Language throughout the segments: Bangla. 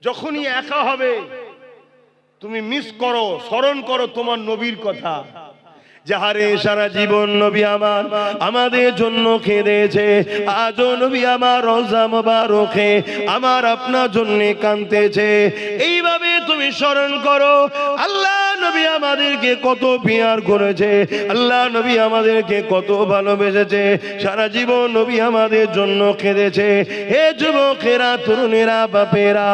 যখনই একা হবে তুমি মিস করো, স্মরণ করো তোমার নবীর কথা। যাহারে সারা জীবন নবী আমার আমাদের জন্য কেঁদেছে, আজও নবী আমার রওজা মোবারকে আমার আপনার জন্য কাঁদতেছে। এইভাবে তুমি স্মরণ করো আল্লাহ নবী আমাদেরকে কত পিয়ার করেছে, আল্লাহ নবী আমাদেরকে কত ভালোবেসেছে, সারা জীবন নবী আমাদের জন্য কেঁদেছে। হে যুবকেরা, তরুণেরা, বাপেরা,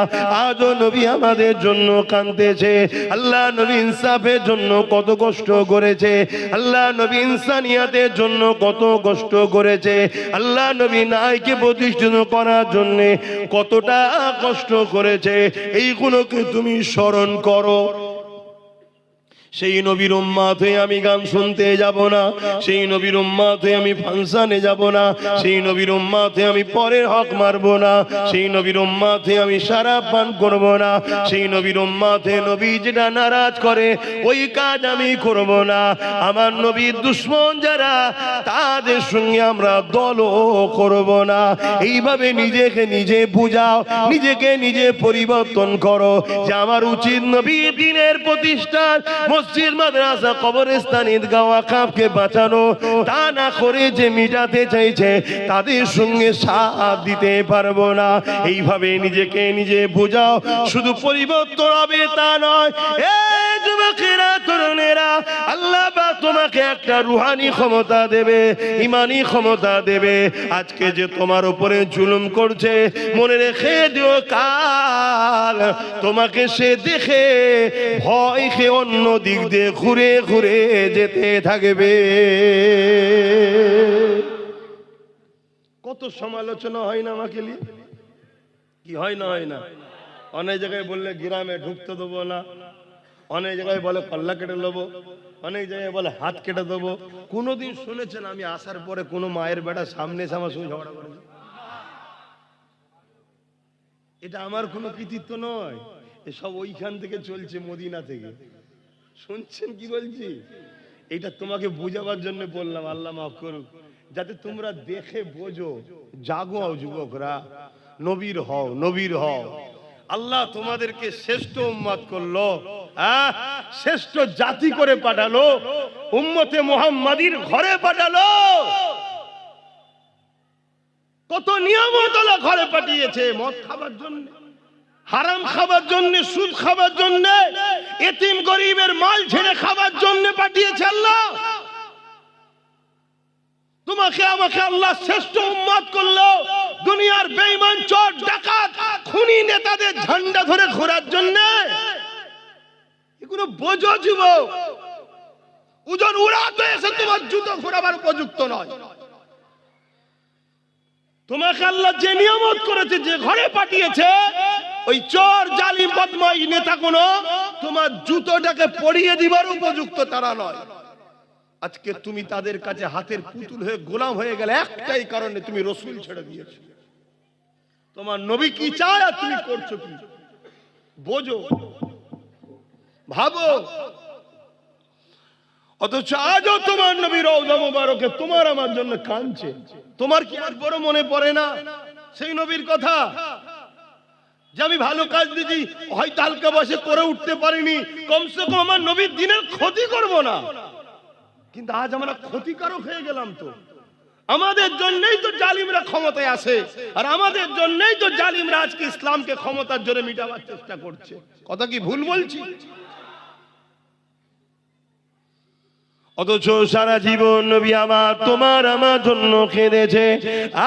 আজও নবী আমাদের জন্য কাঁদতেছে। আল্লাহ নবী ইনসাফের জন্য কত কষ্ট করেছে, আল্লাহ নবী ইনসানিয়াতের জন্য কত কষ্ট করেছে, আল্লাহ নবী নাইকে প্রতিষ্ঠিত করার জন্য কতটা কষ্ট করেছে। এইগুলোকে তুমি স্মরণ করো। সেই নবীর উম্মত হয়ে আমি গান শুনতে যাব না, সেই নবীর উম্মত হয়ে আমি ফাংশনে যাব না, সেই নবীর উম্মত হয়ে আমি পরের হক মারব না, সেই নবীর উম্মত হয়ে আমি শরাব পান করব না, সেই নবীর উম্মত হয়ে নবী যেটা নারাজ করে ওই কাজ আমি করব না। আমার নবীর দুশমন যারা তাদের সঙ্গে আমরা দলও করব না। এইভাবে নিজেকে নিজে বুঝাও, নিজেকে নিজে পরিবর্তন করো যে আমার উচিত নবীর দ্বীনের প্রতিষ্ঠান, মসজিদ, মাদ্রাসা, কবরস্থান, ঈদগাহ, ওয়াকফকে বাঁচানো, তা না করে যে মিটাতে চাইছে তাদের সঙ্গে সাথ দিতে পারবো না। এইভাবে নিজেকে নিজে বোঝাও। শুধু পরিবর্তন হবে তা নয়, এই যুবকেরা, তরুণেরা, আল্লাহ পাক তোমাকে একটা রুহানি ক্ষমতা দেবে, ইমানি ক্ষমতা দেবে। আজকে যে তোমার উপরে জুলুম করছে মনে রেখে দিও কাল তোমাকে সে দেখে ভয় খেয়ে অন্য দিক দিয়ে ঘুরে ঘুরে যেতে থাকবে। কত সমালোচনা হয় না আমাকে নিয়ে, কি হয় না হয় না? অনেক জায়গায় বললে গ্রামে ঢুকতে দেবো না, অনেক জায়গায় বলে কল্লা কেটে নেবো, অনেক জায়গায় বলে হাত কেটে দেবো। কোনোদিন শুনেছেন আমি আসার পরে কোনো মায়ের বেটা সামনে এসে আমার সঙ্গে ঝগড়া করেছে? এটা আমার কোনো কৃতিত্ব নয়, এসব ওইখান থেকে চলছে, মদিনা থেকে। শুনছেন কি বলছি? এটা তোমাকে বোঝাবার জন্য বললাম, আল্লাহ মাফ করুক, যাতে তোমরা দেখে বোঝো। জাগো যুবকরা, নবীর হও, নবীর হও। আল্লাহ তোমাদেরকে শ্রেষ্ঠ উম্মত করলো, শ্রেষ্ঠ জাতি করে পাঠালো, উম্মতে মুহাম্মাদির ঘরে পাঠালো। কত নিয়ামত আল্লাহ ঘরে পাঠিয়েছে, মদ খাবার জন্য, হারাম খাবার জন্য, সুদ খাবার জন্য, এতিম গরিবের মাল ছেড়ে খাবার জন্য পাঠিয়েছে আল্লাহ। তোমাকে আমাকে আল্লাহ শ্রেষ্ঠ উম্মত করলো দুনিয়ার বেঈমান, চোর, ডাকাত, খুনি নেতাদের ঝান্ডা ধরে ঘোরার জন্য। এগুলো বোঝো যুবক, ওজন উড়াতে এসে তোমার জুতো ঘোরাবার উপযুক্ত নয়। তোমাকে আল্লাহ যে নিয়ামত করেছে, যে ঘরে পাঠিয়েছে, ওই চোর, জালিম, বদমাই নেতা কোনো তোমার জুতোটাকে পরিয়ে দিবার উপযুক্ত তারা নয়। আজকে তুমি তাদের কাছে হাতের পুতুল হয়ে গোলাম হয়ে গেলে একটাই কারণে, তুমি রসুল ছেড়ে দিয়েছো। তোমার নবী কি চায় আর তুমি করছো কি? বোঝো, ভাবো। অথচ আজও তোমার নবী রওজা মুবারকে তোমার আমার জন্য কাঁদছে। তোমার কি আর বড় মনে পড়ে না সেই নবীর কথা, যে আমি ভালো কাজ দিয়েছি, হয়তো হালকা বসে করে উঠতে পারিনি, কমসে কম আমার নবীর দিনের ক্ষতি করব না। কিন্তু আজ আমরা ক্ষতিকারক হয়ে গেলাম। তো আমাদের জন্যই তো জালিমরা ক্ষমতায় আসে, আর আমাদের জন্যই তো জালিমরা আজকে ইসলামকে ক্ষমতার জোরে মিটাবার চেষ্টা করছে। কথা কি ভুল বলছি? অথচ সারা জীবন নবী আমার তোমার আমার জন্য কেঁদেছে।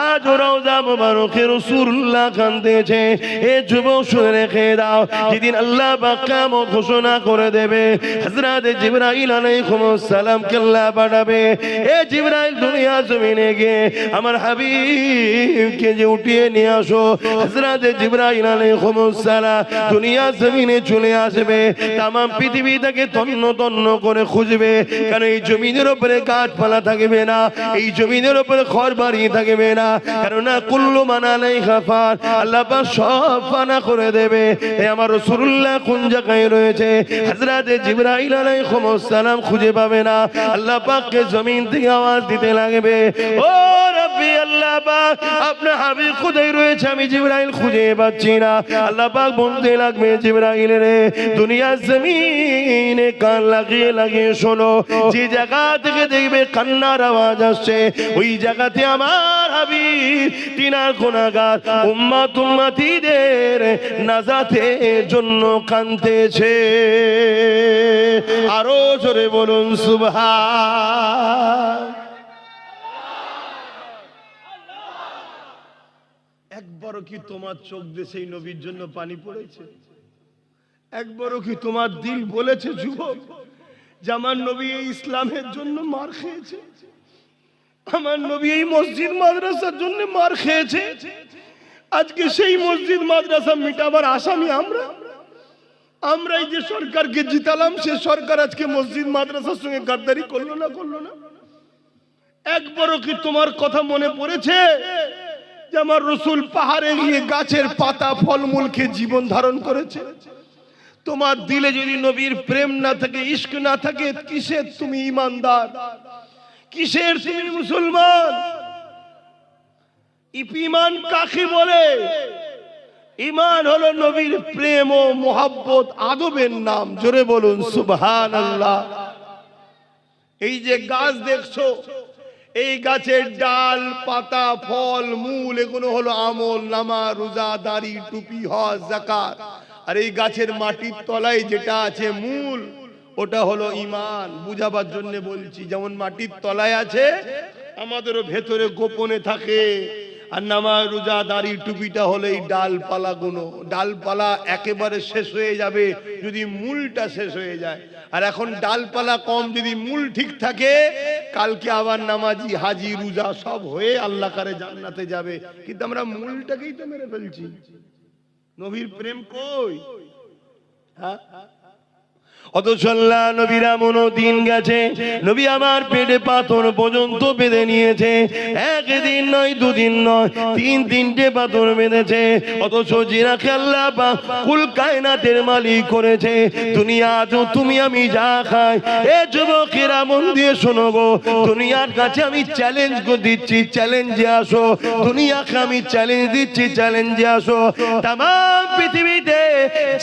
আজ রওজা মুবারকে রাসূলুল্লাহ কাঁদতেছে। এ যুবক শুনে রেখে দাও, যেদিন আল্লাহ পাক কিয়ামত ঘোষণা করে দেবে, হযরত জিবরাইল আলাইহিস সালাম কে আল্লাহ পাঠাবে। এ জিবরাইল, দুনিয়া জমিনে গিয়ে আমার হাবিবকে যে উঠিয়ে নিয়ে আসো। হযরত জিবরাইল আলাইহিস সালাম দুনিয়া জমিনে চলে আসবে, তামাম পৃথিবী থেকে তন্ন তন্ন করে খুঁজবে, কারণ এই জমিনের উপরে গাছপালা থাকবে না, এই জমিনের উপরে ঘর বাড়ি থাকবে না, কেননা কুল্লু মান আলাইহা ফান, আল্লাহ পাক সব ফানা করে দেবে। এই আমার রাসূলুল্লাহ কোন জায়গায় রয়েছে? হযরতে জিবরাইল আলাইহিস সালাম খুঁজে পাবে না, আল্লাহ পাককে জমিন থেকে আওয়াজ দিতে লাগবে, ও রব্বি আল্লাহ পাক আপনার হাবিব কোথায় রয়েছে? আমি জিবরাইল খুঁজে পাচ্ছি না। আল্লাহ পাক বলতে লাগবে, জিবরাইল রে দুনিয়ার জমিনে কান লাগিয়ে লাগিয়ে শোনো, যে জায়গা থেকে দেখবে কান্নার আওয়াজ আসছে, ওই জায়গাতে আমার হাবিব তিনার গুনাহগার উম্মত উম্মতিদের নাজাতের জন্য কাঁদতেছে। আরো জোরে বলুন সুবহান। একবারও কি তোমার চোখ দিয়ে সেই নবীর জন্য পানি পড়েছে? একবারও কি তোমার দিল বলেছে যুবক যে আমার নবী এই ইসলামের জন্য মার খেয়েছে, আমার নবী এই মসজিদ মাদ্রাসার জন্য মার খেয়েছে, আজকে সেই মসজিদ মাদ্রাসা মিটাবার আসামি আমরা? আমরাই যে সরকারকে জিতালাম, সে সরকার আজকে মসজিদ মাদ্রাসার সঙ্গে গাদ্দারি করলো না? করলো না? একবারও কি তোমার কথা মনে পড়েছে যে আমার রাসূল পাহাড়ে গিয়ে গাছের পাতা ফলমূল খেয়ে জীবন ধারণ করেছে? তোমার দিলে যদি নবীর প্রেম না থাকে, ইশক না থাকে, কিসের তুমি ঈমানদার, কিসের তুমি মুসলমান? ঈমান কাকে বলে? ঈমান হলো নবীর প্রেম ও মোহাব্বত, আদবের নাম। জোরে বলুন সুবহানাল্লাহ। এই যে গাছ দেখছো, এই গাছের ডাল পাতা ফল মূল এগুলো হলো আমল নামা, রোজা দাড়ি টুপি হজ যাকাত। আর এই গাছের মাটির তলায় যেটা আছে মূল, ওটা হলো ঈমান। বুঝাবার জন্য বলছি, যেমন মাটির তলায় আছে আমাদেরও ভেতরে গোপনে থাকে। আর নামাজ রোজা দাড়ি টুপিটা হলো এই ডালপালা গুলো। ডালপালা একেবারে শেষ হয়ে যাবে যদি মূলটা শেষ হয়ে যায়। আর এখন ডালপালা কম, যদি মূল ঠিক থাকে কালকে আবার নামাজি হাজি রোজা সব হয়ে আল্লাহ কারে জান্নাতে যাবে। কিন্তু আমরা মূলটাকেই তো মেরে ফেলছি। নবীর প্রেম কই? হ্যাঁ, অথচ আল্লাহ নবীর এমন দিন গেছে, নবী আমার পেটে পাথর পর্যন্ত বেঁধে নিয়েছে। একদিন নয়, দুদিন নয়, তিনটে পাথর বেঁধেছে। অথচ যিনাকে আল্লাহ পাক কুল কায়নাতের মালিক করেছে, দুনিয়া তো তুমি আমি যা খাই। এ যুবকেরা মন দিয়ে শোনো গো, দুনিয়ার কাছে আমি চ্যালেঞ্জ দিচ্ছি, চ্যালেঞ্জে আসো। দুনিয়াকে আমি চ্যালেঞ্জ দিচ্ছি, চ্যালেঞ্জে আসো। তাম পৃথিবীতে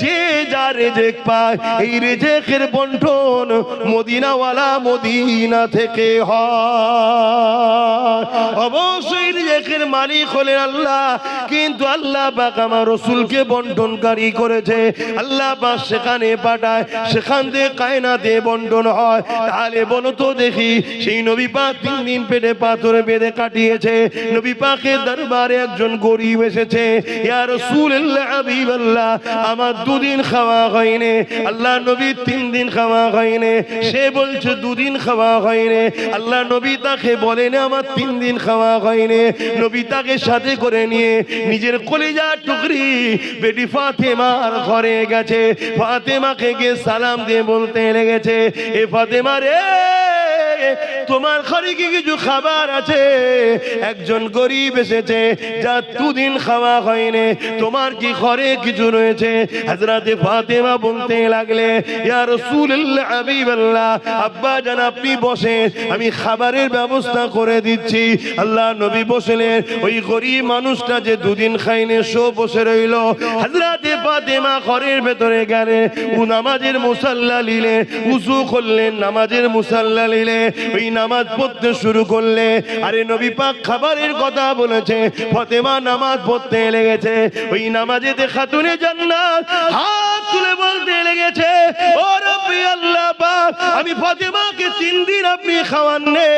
যে যা রেজেক পায়, এই রেজেক বন্টন মদিনাওয়ালা মদিনা থেকে হয়। অবশ্যই রিজিকের মালিক হলেন আল্লাহ, কিন্তু আল্লাহ পাক আমার রাসূলকে বন্টনকারী করেছে। আল্লাহ পাক সেখানে পাঠায়, সেখান থেকে কায়নাতে বন্টন হয়। তাহলে বলো তো দেখি, সেই নবী পাক 3 দিন পেটে পাথরে বেঁধে কাটিয়েছে। নবী পাকের দরবারে একজন গরীব এসেছে, ইয়া রাসূলুল্লাহ হাবিবাল্লাহ, আমার 2 দিন খাওয়া হয়নি। আল্লাহ নবী 3 দিন খাওয়া হয়নি। সে বলছে 2 দিন খাওয়া হয়নি। আল্লাহ নবী তাকে বলেন আমার 3 দিন খাওয়া হয়নি। নবী তাকে সাথে করে নিয়ে নিজের কলিজার টুকরি বেটি ফাতেমার ঘরে গেছে। ফাতেমাকে গিয়ে সালাম দিয়ে বলতে লেগেছে, এ ফাতেমা রে, তোমার ঘরে কি কিছু খাবার আছে? একজন গরিব এসেছে, যা 2 দিন খাওয়া হয়নি, তোমার কি ঘরে কিছু রয়েছে? হযরতে ফাতেমা বলতে লাগলে, ইয়া রাসূলুল্লাহ হাবিবাল্লাহ, আব্বা জান আপনি বসেন, আমি খাবারের ব্যবস্থা করে দিচ্ছি। আল্লাহ নবী বসলেন। ওই গরিব মানুষটা যে 2 দিন খায়নি, সে বসে রইল। হযরতে ফাতেমা ঘরের ভেতরে গেলে, ও নামাজের মুসাল্লা নিলে, উযু করলেন, নামাজের মুসাল্লা নিলে, ওই নামাজ পড়তে শুরু করলে। আরে নবী পাক খাবারের কথা বলেছে, ফাতেমা নামাজ পড়তে লেগেছে। ওই নামাজেতে খাতুনে জান্নাত হাত তুলে বলতে লেগেছে, ও রব্বি আল্লাহ পাক, আমি ফাতেমাকে 3 দিন আপনি আপনি খাওয়াননি,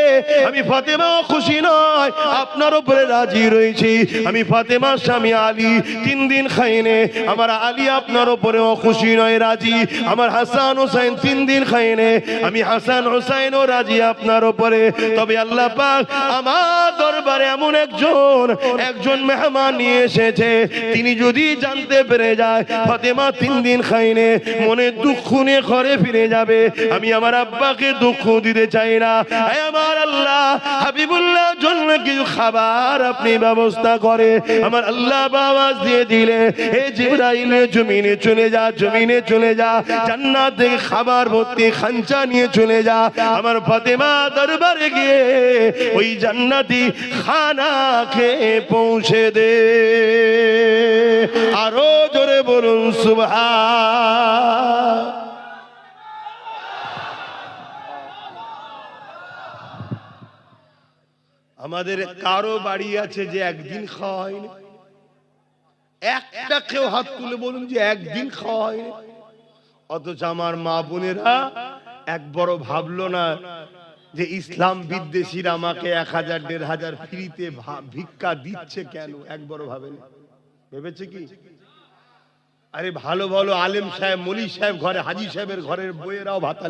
আমি ফাতেমাও খুশি নয়, আপনার উপরে রাজি রয়েছি। আমি ফাতেমার স্বামী আলী 3 দিন খাইনি, আমার আলী আপনার উপরেও খুশি নয়, রাজি। আমার হাসান হোসেন 3 দিন খাইনি, আমি হাসান হোসেনও রাজি আপনার উপরে। তবে আল্লাহ পাক আমার দরবারে এমন একজন মেহমান নিয়ে এসেছে, তিনি যদি জানতে পেরে যায় ফাতেমা 3 দিন খাইনি, মনে দুঃখ নিয়ে ঘরে ফিরে যাবে। আমি আমার আব্বাকে দুঃখ দিতে চাই না। আমার আল্লাহ হাবিবুল্লাহ জন্য কিছু খাবার আপনি ব্যবস্থা করে। আমার আল্লাহ আওয়াজ দিয়ে দিলে, হে জিবরাইল জমিনে চলে যা, জমিনে চলে যা, জান্নাত থেকে খাবার ভর্তি খাঞ্চা নিয়ে চলে যা। আমার ফাতেমা দরবারে গিয়ে ওই জান্নাতি খানা খেয়ে পৌঁছে দে। আরো জোরে বলুন সুবহান। আমাদের কারো বাড়ি আছে যে একদিন খাওয়া হয়নি? একটা কেউ হাত তুলে বলুন যে একদিন খাওয়া হয়নি। অথচ আমার মা বোনেরা একবারও ভাবলো না যে ইসলাম বিদ্বেষীরা আমাকে 1000 1500 ফ্রিতে ভিক্ষা দিচ্ছে কেন, একবারও ভাবেনি। ভেবেছে কি? আরে ভালো ভালো আলেম সাহেব, মলি সাহেব ঘরে, হাজি সাহেবের ঘরের বইয়েরাও ভাতা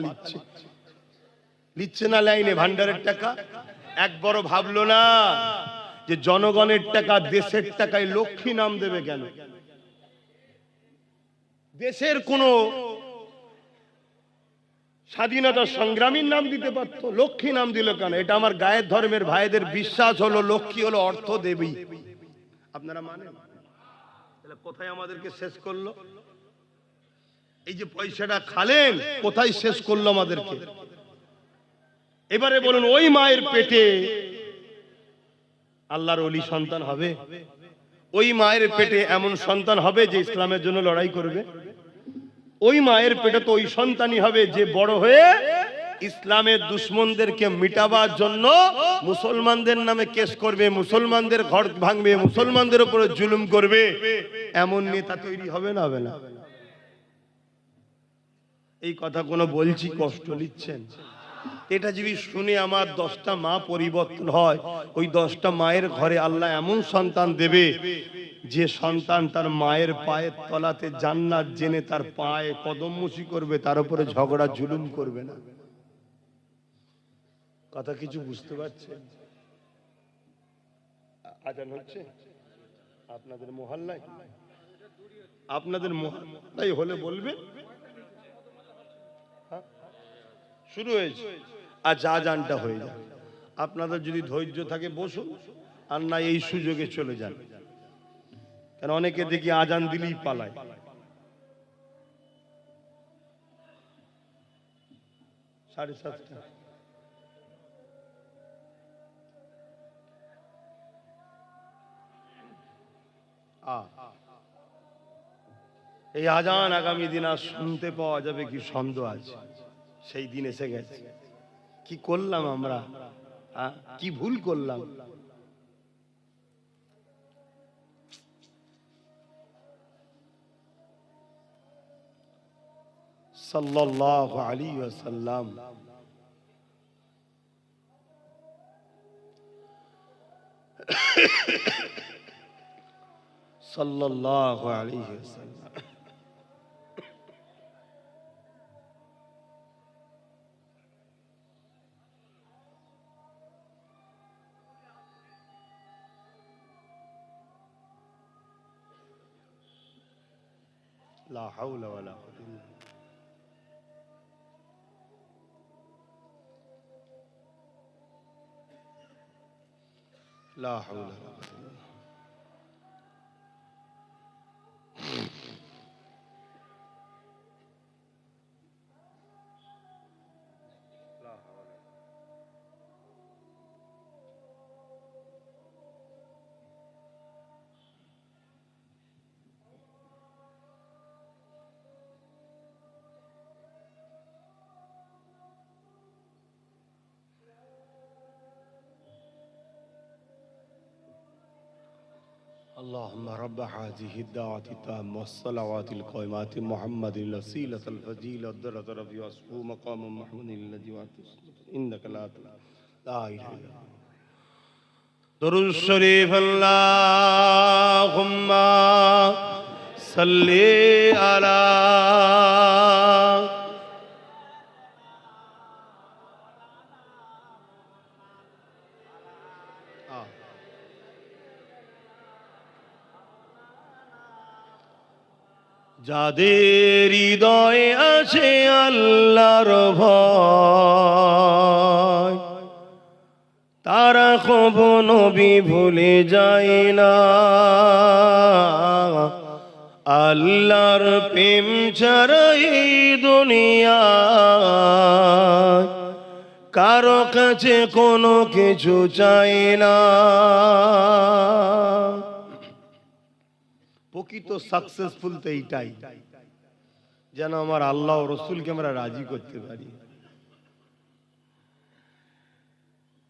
লিচ্ছে না লাইনে ভান্ডারের টাকা। একবারও ভাবলো না যে জনগণের টাকা, দেশের টাকায় লক্ষ্মী নাম দেবে কেন? দেশের কোন স্বাধীনতা সংগ্রামীর নাম দিতে পারতো, লক্ষ্মী নাম দিল কেন? এটা আমার গায়ের ধর্মের ভাইদের বিশ্বাস হলো লক্ষ্মী হলো অর্থ দেবী। আপনারা মানেন? তাহলে কোথায় আমাদেরকে শেষ করলো? এই যে পয়সাটা খালেন, কোথায় শেষ করলো আমাদেরকে? এবারে বলুন, ওই মায়ের পেটে আল্লাহর ওলি সন্তান হবে? ওই মায়ের পেটে এমন সন্তান হবে যে ইসলামের জন্য লড়াই করবে? ওই মায়ের পেটে তো ওই সন্তানই হবে যে বড় হয়ে ইসলামের দুশ্মনদেরকে মিটাবার জন্য মুসলমানদের নামে কেস করবে, মুসলমানদের ঘর ভাঙবে, মুসলমানদের উপরে জুলুম করবে। এমন নেতা তৈরি হবে না? হবে না? এই কথা কোনো বলছি, কষ্ট নিচ্ছেন? এটা যদি শুনে আমার 10টা মা পরিবর্তন হয়, ওই 10টা মায়ের ঘরে আল্লাহ এমন সন্তান দেবে যে সন্তান তার মায়ের পায়ের তলাতে জান্নাত জেনে তার পায়ে কদমমুশি করবে, তার উপরে ঝগড়া জুলুম করবে না। কথা কিছু বুঝতে পারছেন? আজান হচ্ছে আপনাদের মহল্লায়? আপনাদের মহল্লায় হলে বলবে শুরু হয়েছে, আজ আজানটা হয়ে যাবে। আপনাদের যদি ধৈর্য থাকে বসুন, আর না এই সুযোগে চলে যান। কারণ অনেকে দেখি আজান দিলেই পালায়। সাড়ে 7টা। এই আজান আগামী দিন আর শুনতে পাওয়া যাবে কি সন্দেহ আছে? সেই দিন এসে গেছে। কি করলাম আমরা? কি ভুল করলাম? সাল্লাল্লাহু আলাইহি ওয়াসাল্লাম সাল্লাল্লাহু আলাইহি ওয়াসাল্লাম লা হাওলা ওয়ালা কুওয়াতা ইল্লা বিল্লাহ। লা হাওলা ওয়ালা কুওয়াতা ইল্লা বিল্লাহ। اللهم رب هذه الدعوة التامة والصلوات القائمات محمد الوسيلة الفضيلة الدرجة الرفيعة واسمه مقام محمود الذي وعدته إنك لا إله إلا أنت. درود الشريف اللهم صل على যাদের হৃদয়ে আছে আল্লাহর ভয় তারা কখনো নবী ভুলে যায় না। আল্লাহর প্রেম ছাড়া এই দুনিয়ায় কারো কাছে কোনো কিছু চাই না। প্রকৃত সাকসেসফুল তো এইটাই, যেন আমার আল্লাহ ও রসুলকে আমরা রাজি করতে পারি।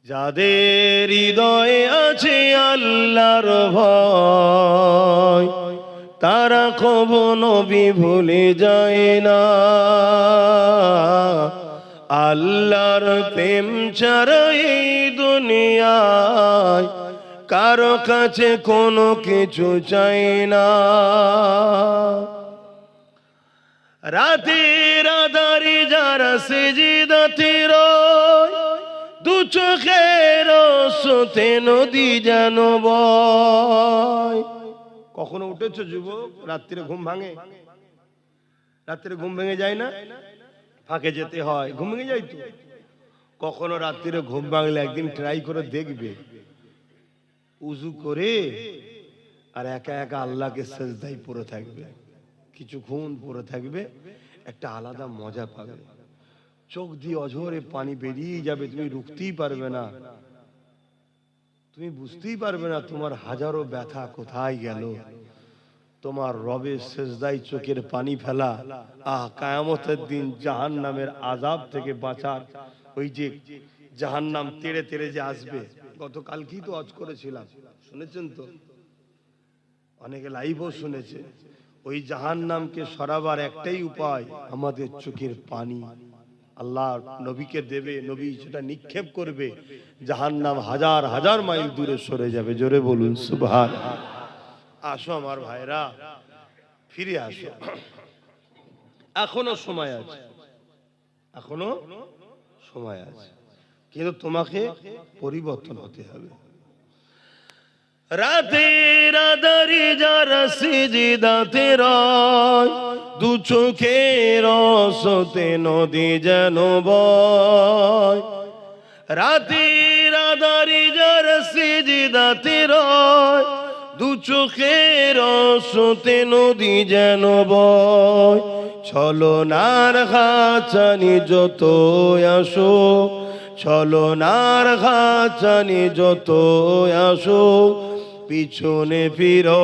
যাদের হৃদয়ে আছে আল্লাহর ভয় তারা কখনো নবী ভুলে যায় না। আল্লাহর প্রেম ছাড়া এই দুনিয়ায় কারো কাছে কোনো কিছু চাই না। রাতের আধারে যারা সিজদাতে রয় দু চোখের স্রোতে নদী যেন বয়। কখনো উঠেছো যুবক? রাত্রে ঘুম ভাঙে? রাত্রে ঘুম ভেঙে যায় না? ফাঁকে যেতে হয়, ঘুম ভেঙে যায় তো। কখনো রাত্রে ঘুম ভাঙলে একদিন ট্রাই করে দেখবে, উজু করে আর একা একা আল্লাহকে সেজদায় পড়ে থাকবে, কিছুক্ষণ পড়ে থাকবে, একটা আলাদা মজা পাবে। চোখ দিয়ে অঝরে পানি বেরিয়ে যাবে, তুমি রুখতেই পারবে না, তুমি বুঝতেই পারবে না তোমার হাজারো ব্যথা কোথায় গেল। তোমার রবের সেজদায় চোখের পানি ফেলা, কিয়ামতের দিন জাহান্নামের আযাব থেকে বাঁচার ওই যে জাহান্নাম তেড়ে তেড়ে যে আসবে। গতকালকেই তো ওয়াজ করেছিলাম, শুনেছেন তো? অনেকে লাইভও শুনেছে। ওই জাহান্নামকে সরাবার একটাই উপায়, আমাদের চোখের পানি আল্লাহ নবীকে দেবে, নবী সেটা নিক্ষেপ করবে, জাহান্নাম হাজার হাজার মাইল দূরে সরে যাবে। জোরে বলুন সুবহানাল্লাহ। আসো আমার ভাইরা, ফিরে আসো, এখনো সময় আছে, এখনো সময় আছে, কিন্তু তোমাকে পরিবর্তন হতে হবে। রাতের আধারে যারা সিজদাতে রয় দু চোখের স্রোতে নদী যেন বয়। রাতের আধারে যারা সিজদাতে রয় দু চোখের স্রোতে নদী যেন বয়। ছলনার খাঁচানি যত আসো, ছলনার খাঁচানি যত আসো, পিছনে ফিরো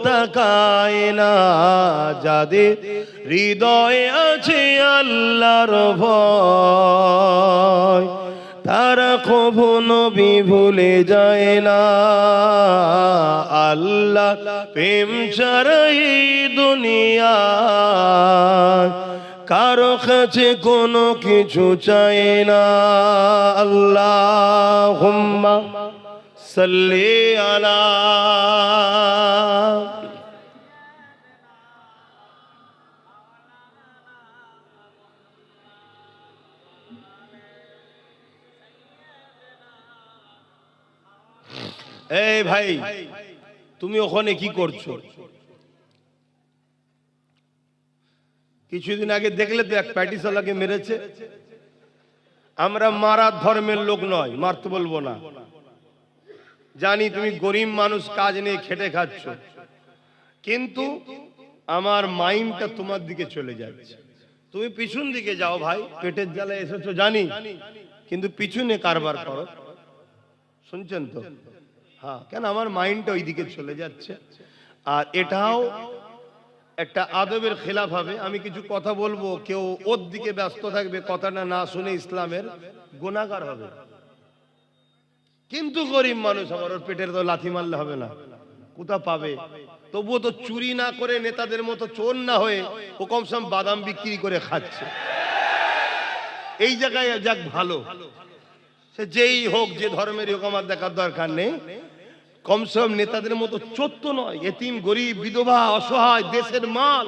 তাকায় না। যাদের হৃদয়ে আছে আল্লাহর ভয় তারা কখনো নবী ভুলে যায় না। আল্লাহ প্রেম ছাড়া এই দুনিয়ায় কারো কাছে কোনো কিছু চাই না। আল্লাহুম্মা সাল্লি আলা। এই ভাই, তুমি ওখানে কি করছো? কিছুদিন আগে দেখলে তো এক প্যাটিসালাকে মেরেছে। আমরা মারার ধর্মের লোক নয়, মারতে বলবো না। জানি তুমি গরিব মানুষ, কাজ নিয়ে খেটে খাচ্ছ, কিন্তু আমার মাইন্ডটা তোমার দিকে চলে যাচ্ছে। তুমি পিছন দিকে যাও ভাই, পেটের জ্বালা এসেছো জানি, কিন্তু পিছনে কারবার করো। শুনছেন তো? হ্যাঁ, কেন আমার মাইন্ডটা ওই দিকে চলে যাচ্ছে। আর এটাও একটা আদবের খেলাফ হবে। আমি কিছু কথা বলবো, কেউ ওর দিকে ব্যস্ত থাকবে, কথাটা না শুনে ইসলামের গুনাহগার হবে। কিন্তু গরিব মানুষ, আমার ওর পেটের তো লাথি মারলে হবে না। কোথা পাবে? তবুও তো চুরি না করে নেতাদের মতো চোর না হয়ে ও কমসম বাদাম বিক্রি করে খাচ্ছে। এই জায়গায় যাক ভালো, সে যেই হোক, যে ধর্মের হোক, আমার দেখার দরকার নেই। কমসম নেতাদের মতো চোর তো নয়। এতিম, গরিব, বিধবা, অসহায়, দেশের মাল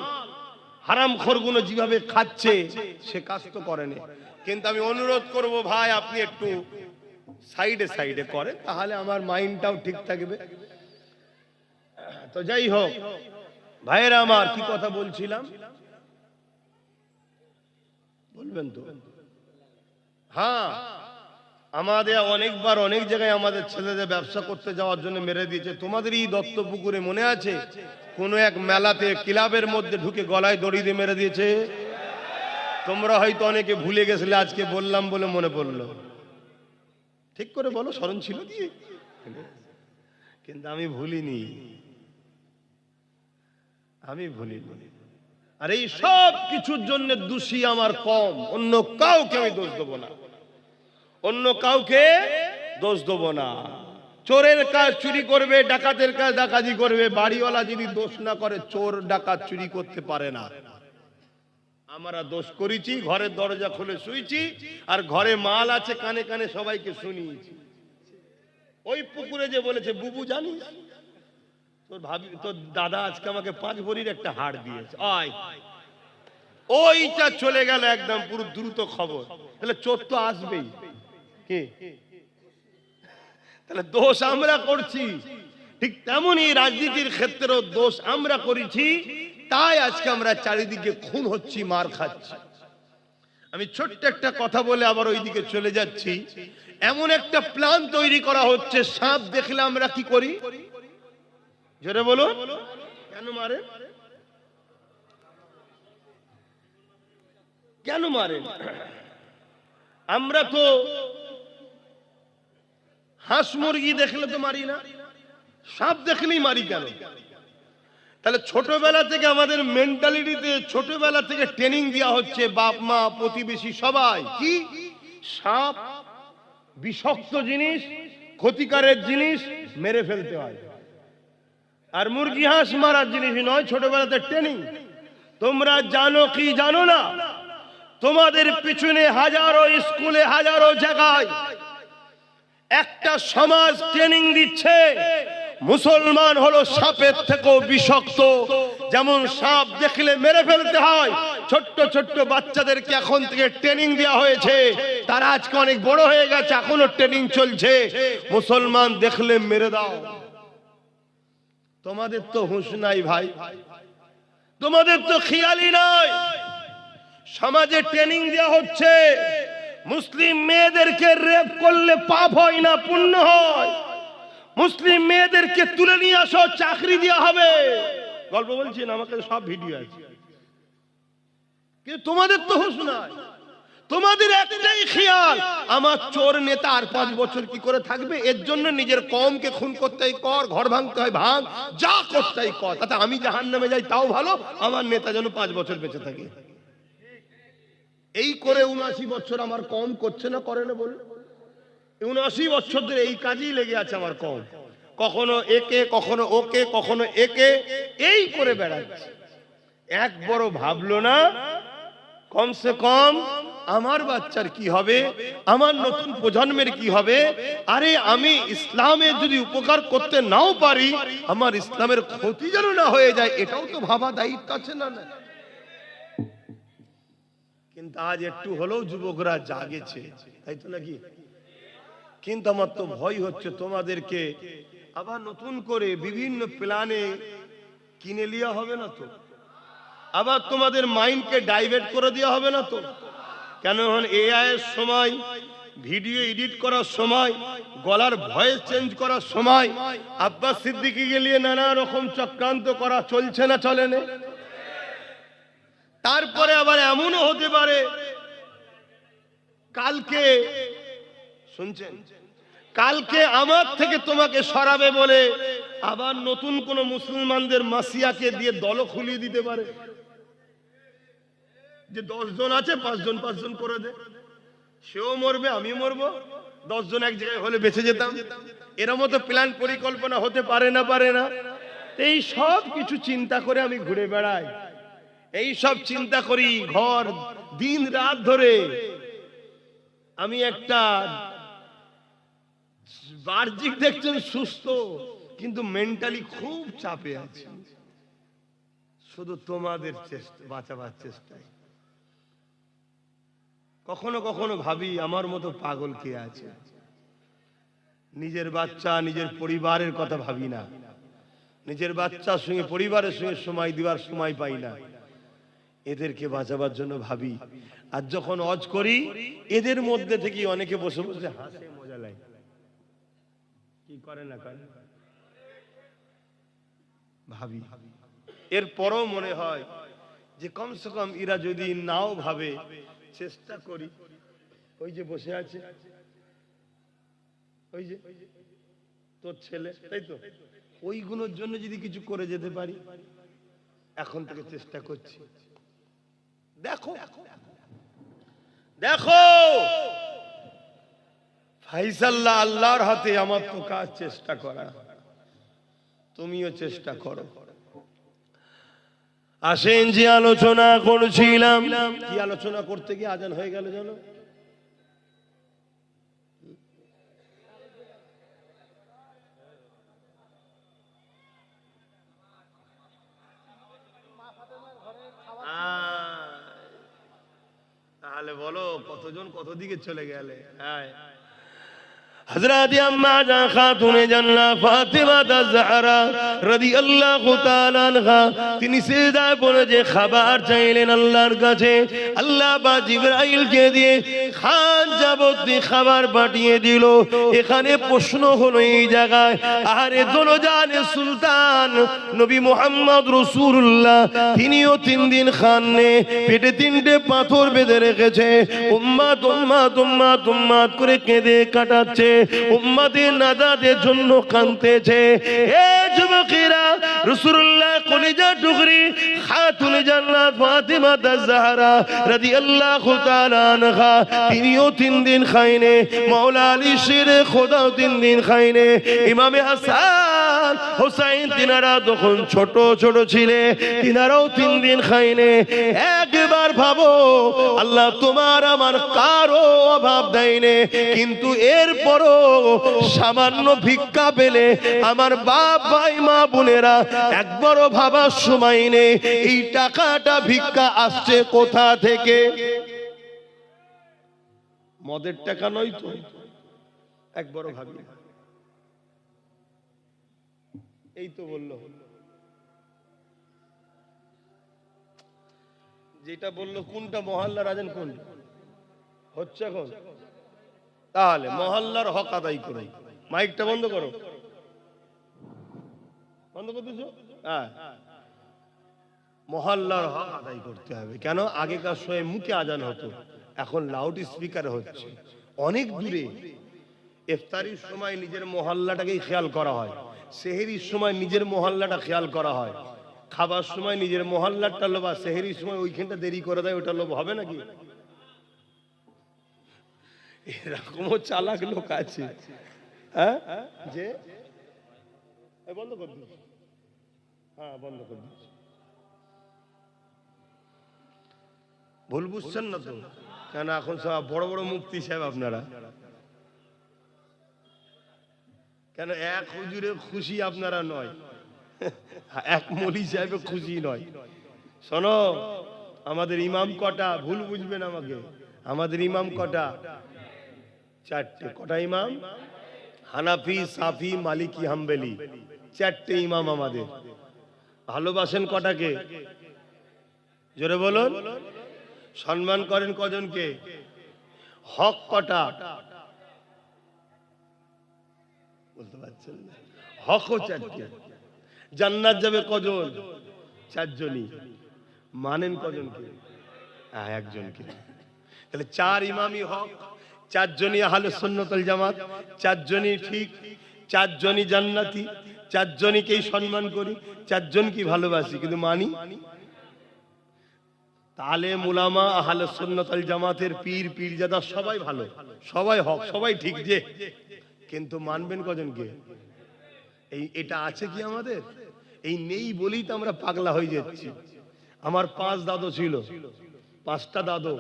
হারামখোরগুলো যেভাবে খাচ্ছে সে কাজ তো করেনি। কিন্তু আমি অনুরোধ করব ভাই, আপনি একটু সাইডে সাইডে করেন, তাহলে আমার মাইন্ডটাও ঠিক থাকবে। তো যাই হোক ভাইয়েরা আমার, কি কথা বলছিলাম বলবেন তো? হ্যাঁ, আমাদের অনেকবার অনেক জায়গায় আমাদের ছেলেদের ব্যবসা করতে যাওয়ার জন্য মেরে দিয়েছে। তোমাদের এই দত্তপুকুরে মনে আছে কোন এক মেলাতে ক্লাবের মধ্যে ঢুকে গলায় দড়ি দিয়ে মেরে দিয়েছে? তোমরা হয়তো অনেকে ভুলে গেছিলে, আজকে বললাম বলে মনে পড়লো। ঠিক করে বলো, স্মরণ ছিল কি? কিন্তু আমি ভুলিনি, আমি ভুলিনি। আর এই সব কিছুর জন্য দোষী আমার কম, অন্য কাউকে আমি দোষ দেবো না, অন্য কাউকে দোষ দেবো না। চোরের কাজ চুরি করবে, ডাকাতের কাজ ডাকাতি করবে, বাড়িওয়ালা যদি দোষ না করে চোর ডাকাত চুরি করতে পারে না। আমরা দোষ করেছি, ঘরের দরজা খুলে শুয়েছি, আর ঘরে মাল আছে, কানে কানে সবাইকে শুনিয়েছি। ওই পুকুরে যে বলেছে বুবু জানিস তোর ভাবি, তোর দাদা আজকে আমাকে 5 ভরির একটা হাড় দিয়েছে, আয়, ওইটা চলে গেল একদম পুরো দ্রুত খবর। তাহলে চোর তো আসবেই। কে? তাহলে দোষ আমরা করছি। ঠিক তেমনই রাজনীতির ক্ষেত্রেও দোষ আমরা করেছি, তাই আজকে আমরা চারিদিকে খুন হচ্ছি, মার খাচ্ছি। আমি ছোট্ট একটা কথা বলে আবার ওইদিকে চলে যাচ্ছি। এমন একটা প্ল্যান তৈরি করা হচ্ছে, সাপ দেখলে আমরা কি করি? জোরে বলো, কেন মারে? কেন মারে? আমরা তো হাঁস মুরগি দেখলে তো মারি না, সাপ দেখলেই মারি কেন? তাহলে ছোটবেলা থেকে আমাদের মেন্টালিটিতে ছোটবেলা থেকে ট্রেনিং দেওয়া হচ্ছে, বাপ মা প্রতিবেশী সবাই, কি সাপ বিষাক্ত জিনিস, ক্ষতিকারক জিনিস, মেরে ফেলতে হয়। আর মুরগি হাঁস মারার জিনিস নয়, ছোটবেলাতে ট্রেনিং। তোমরা জানো কি জানো না, তোমাদের পিছনে হাজারো স্কুলে হাজারো জায়গায় একটা সমাজ ট্রেনিং দিচ্ছে, মুসলমান হলো সাপের থেকেও বিষাক্ত। যেমন সাপ দেখলে মেরে ফেলতে হয়, ছোট্ট ছোট্ট বাচ্চাদেরকে এখন থেকে ট্রেনিং দেওয়া হয়েছে। তারা আজকে অনেক বড় হয়ে গেছে, এখনো ট্রেনিং চলছে, মুসলমান দেখলে মেরে দাও। তোমাদের তো হুঁশ নাই ভাই, তোমাদের তো খেয়ালই নাই। সমাজে ট্রেনিং দেওয়া হচ্ছে, মুসলিম মেয়েদেরকে রেপ করলে পাপ হয় না, পুণ্য হয়। মুসলিম মেয়েদেরকে তুলে নিয়ে আসো, চাকরি দেওয়া হবে। গল্প বলছি না, আমাকে সব ভিডিও আছে। কিন্তু তোমাদের তো হুঁশ নাই, তোমাদের একটাই খেয়াল, আমার চোর নেতা আর 5 বছর কি করে থাকবে, এর জন্য নিজের কমকে খুন করতে হয় কর, ঘর ভাঙতে হয় ভাঙ, যা করতে হয় কর, তাতে আমি জাহান্নামে যাই তাও ভালো, আমার নেতা যেন 5 বছর বেঁচে থাকে। এই করে 79 বছর আমার কম করছে না, করে না বলে? 79 বছর ধরে এই কাজেই লেগে আছে আমার কম, কখনো একে কখনো ওকে কখনো একে, এই করে বেড়াচ্ছে। এক বড় ভাবলো না কমসে কম আমার বাচ্চার কি হবে, আমার নতুন প্রজন্মের কি হবে। আরে আমি ইসলামের যদি উপকার করতে নাও পারি, আমার ইসলামের ক্ষতি যেন না হয়ে যায়, এটাও তো ভাবা দায়িত্ব আছে না? কিন্তু আজ একটু হলেও যুবকরা জাগেছে, তাই তো নাকি? কিন্তু আমার তো ভয় হচ্ছে তোমাদেরকে আবার নতুন করে বিভিন্ন প্ল্যানে কিনে লিয়া হবে না তো, আবার তোমাদের মাইন্ডকে ডাইভার্ট করে দেওয়া হবে না তো? কেন এখন এআই এর সময়, ভিডিও এডিট করার সময়, গলার ভয়েস চেঞ্জ করার সময় আব্বাস সিদ্দিকীকে নিয়ে নানা রকম চক্রান্ত করা চলছে না, চলে না? তারপরে আবার এমনও হতে পারে কালকে, শুনছেন, কালকে আমার থেকে তোমাকে সরাবে বলে আবার নতুন কোন মুসলমানদের মাসিয়াকে দিয়ে দল খুলিয়ে দিতে পারে, যে 10 জন আছে 5 জন 5 জন করে দে, সেও মরবে আমিও মরবো, 10 জন এক জায়গায় হলে বেঁচে যেতাম। এর মতো প্ল্যান পরিকল্পনা হতে পারে না, পারে না? এই সব কিছু চিন্তা করে আমি ঘুরে বেড়াই, এই সব চিন্তা করি ঘর দিন রাত ধরে। আমি একটা বাহ্যিক দেখছেন সুস্থ, কিন্তু মেন্টালি খুব চাপে আছি, শুধু তোমাদের চেষ্টা বাঁচাবার চেষ্টায়। কখনো কখনো ভাবি আমার মতো পাগল কে আছে? নিজের বাচ্চা নিজের পরিবারের কথা ভাবি না, নিজের বাচ্চার সঙ্গে পরিবারের সঙ্গে সময় দেওয়ার সময় পাই না, এদেরকে বাঁচাবার জন্য ভাবি। আর যখন হজ করি এদের মধ্যে থেকে অনেকে বসে বসে হাসে, মজা লাগে, কি করে না করে ভাবি। এরপরও মনে হয় যে কমসে কম এরা যদি নাও ভাবে, চেষ্টা করি। ওই যে বসে আছে, ওই যে তোর ছেলে, তাই তো, ওইগুলোর জন্য যদি কিছু করে যেতে পারি, এখন থেকে চেষ্টা করছি। দেখো দেখো ফাইসাল্লাহ আল্লাহর হাতে, আমার তো কাজ চেষ্টা করা, তুমিও চেষ্টা করো। আসেন যে আলোচনা করছিলাম, কি আলোচনা করতে গিয়ে আজান হয়ে গেল জানো? তাহলে বলো কতজন কত দিকে চলে গেলে। হ্যাঁ, হযরত আম্মা জান খাতুনে জান্নাত ফাতেমা আয-জাহরা রাদিয়াল্লাহু তাআলা আনহা, তিনি সিজদায় পড়ে যে খাবার চাইলেন আল্লাহর কাছে, আল্লাহ বা জিবরাইলকে দিয়ে খান যাবতীয় খাবার পাঠিয়ে দিল। এখানে প্রশ্ন হলো এই জায়গায়, আরে দোলজানে সুলতান নবী মুহাম্মদ রাসূলুল্লাহ, তিনিও 3 দিন খাননে পেটে 3টে পাথর বেঁধে রেখেছে, উম্মাত উম্মাত উম্মাত উম্মাত করে কেঁদে কাটাচ্ছে, উম্মতের নাজাতের জন্য কাঁদতেছে। এ যুবকেরা, রাসূলুল্লাহ কলিজা টুকরি খাতুনে জান্নাত ফাতেমা আয-জাহরা রাদিয়াল্লাহু তাআলা আনহা, তিনিও 3 দিন খায়নি, মাওলা আলী শেরে খোদাও 3 দিন খায়নি, ইমামে হাসান হুসাইন তিনারা তখন ছোট ছোট ছিলেন, তিনারাও 3 দিন খায়নি। একবার ভাবো, আল্লাহ তোমার আমার কারো অভাব দেয়নি, কিন্তু এরপরও সামান্য ভিক্ষা পেলে আমার বাপ ভাই মা বোনেরা একবারও ভাবার সময় নেই এই টাকাটা ভিক্ষা আসছে কোথা থেকে। মদের টাকা নয় তো, একবারও ভাবি। এই তো বললো, যেটা বললো কোনটা মহল্লার আজান কোন হচ্ছে এখন, তাহলে মহল্লার হক আদায় করো। মাইকটা বন্ধ করো, বন্ধ করতেছ। হ্যাঁ, মহল্লার হক আদায় করতে হবে। কেন? আগেকার সময় মুখে আজান হতো, এখন লাউড স্পিকার হচ্ছে অনেক দূরে। ইফতারির সময় নিজের মহল্লাটাকেই খেয়াল করা হয়, সেহরির সময় নিজের মহল্লাটা খেয়াল করা হয়, খাবার সময় নিজের মহল্লাটা লোভ, আর সেহরির সময় ওইখানটা দেরি করে দেয়, ওটা লোভ হবে নাকি? এরকমও চালাক লোক আছে। হ্যাঁ, যে বন্ধ করে দিচ্ছি, হ্যাঁ বন্ধ করে দিচ্ছি। ভুল বুঝছেন না তো? কেন এখন সব বড় বড় মুফতি সাহেব আপনারা, কেন এক হুজুরে খুশি আপনারা নয়, এক মৌলী সাহেব খুশি নয়। শোনো, আমাদের ইমাম কটা? ভুল বুঝবেন আমাকে, আমাদের ইমাম কটা? 4টে। কটা ইমাম? হানাফি, সাফি, মালিকি, হাম্বলি, 4টে ইমাম আমাদের। ভালোবাসেন কটাকে? জোরে বলুন। সম্মান করেন কজনকে? হক কটা? বলতে পারছেন না? হকও 4টে। জান্নাত যাবে কজন? 4 জনই। মানেন কজনকে? একজনকে। তাহলে 4 ইমামই হক, 4 জনই আহলে সুন্নাত ওয়াল জামাত, 4 জনই ঠিক, 4 জনই জান্নাতি, 4 জনকেই সম্মান করি, 4 জনকে ভালোবাসি, কিন্তু মানি? তালেম উলামা আহলে সুন্নাত ওয়াল জামাতের পীর পীরজাদা সবাই ভালো, সবাই হক, সবাই ঠিক, যে কিন্তু মানবেন কজনকে? এটা আছে কি আমাদের? এই নেই বলেই তো আমরা পাগলা হয়ে যাচ্ছি। আমার 5 দাদু ছিল, 5টা দাদু,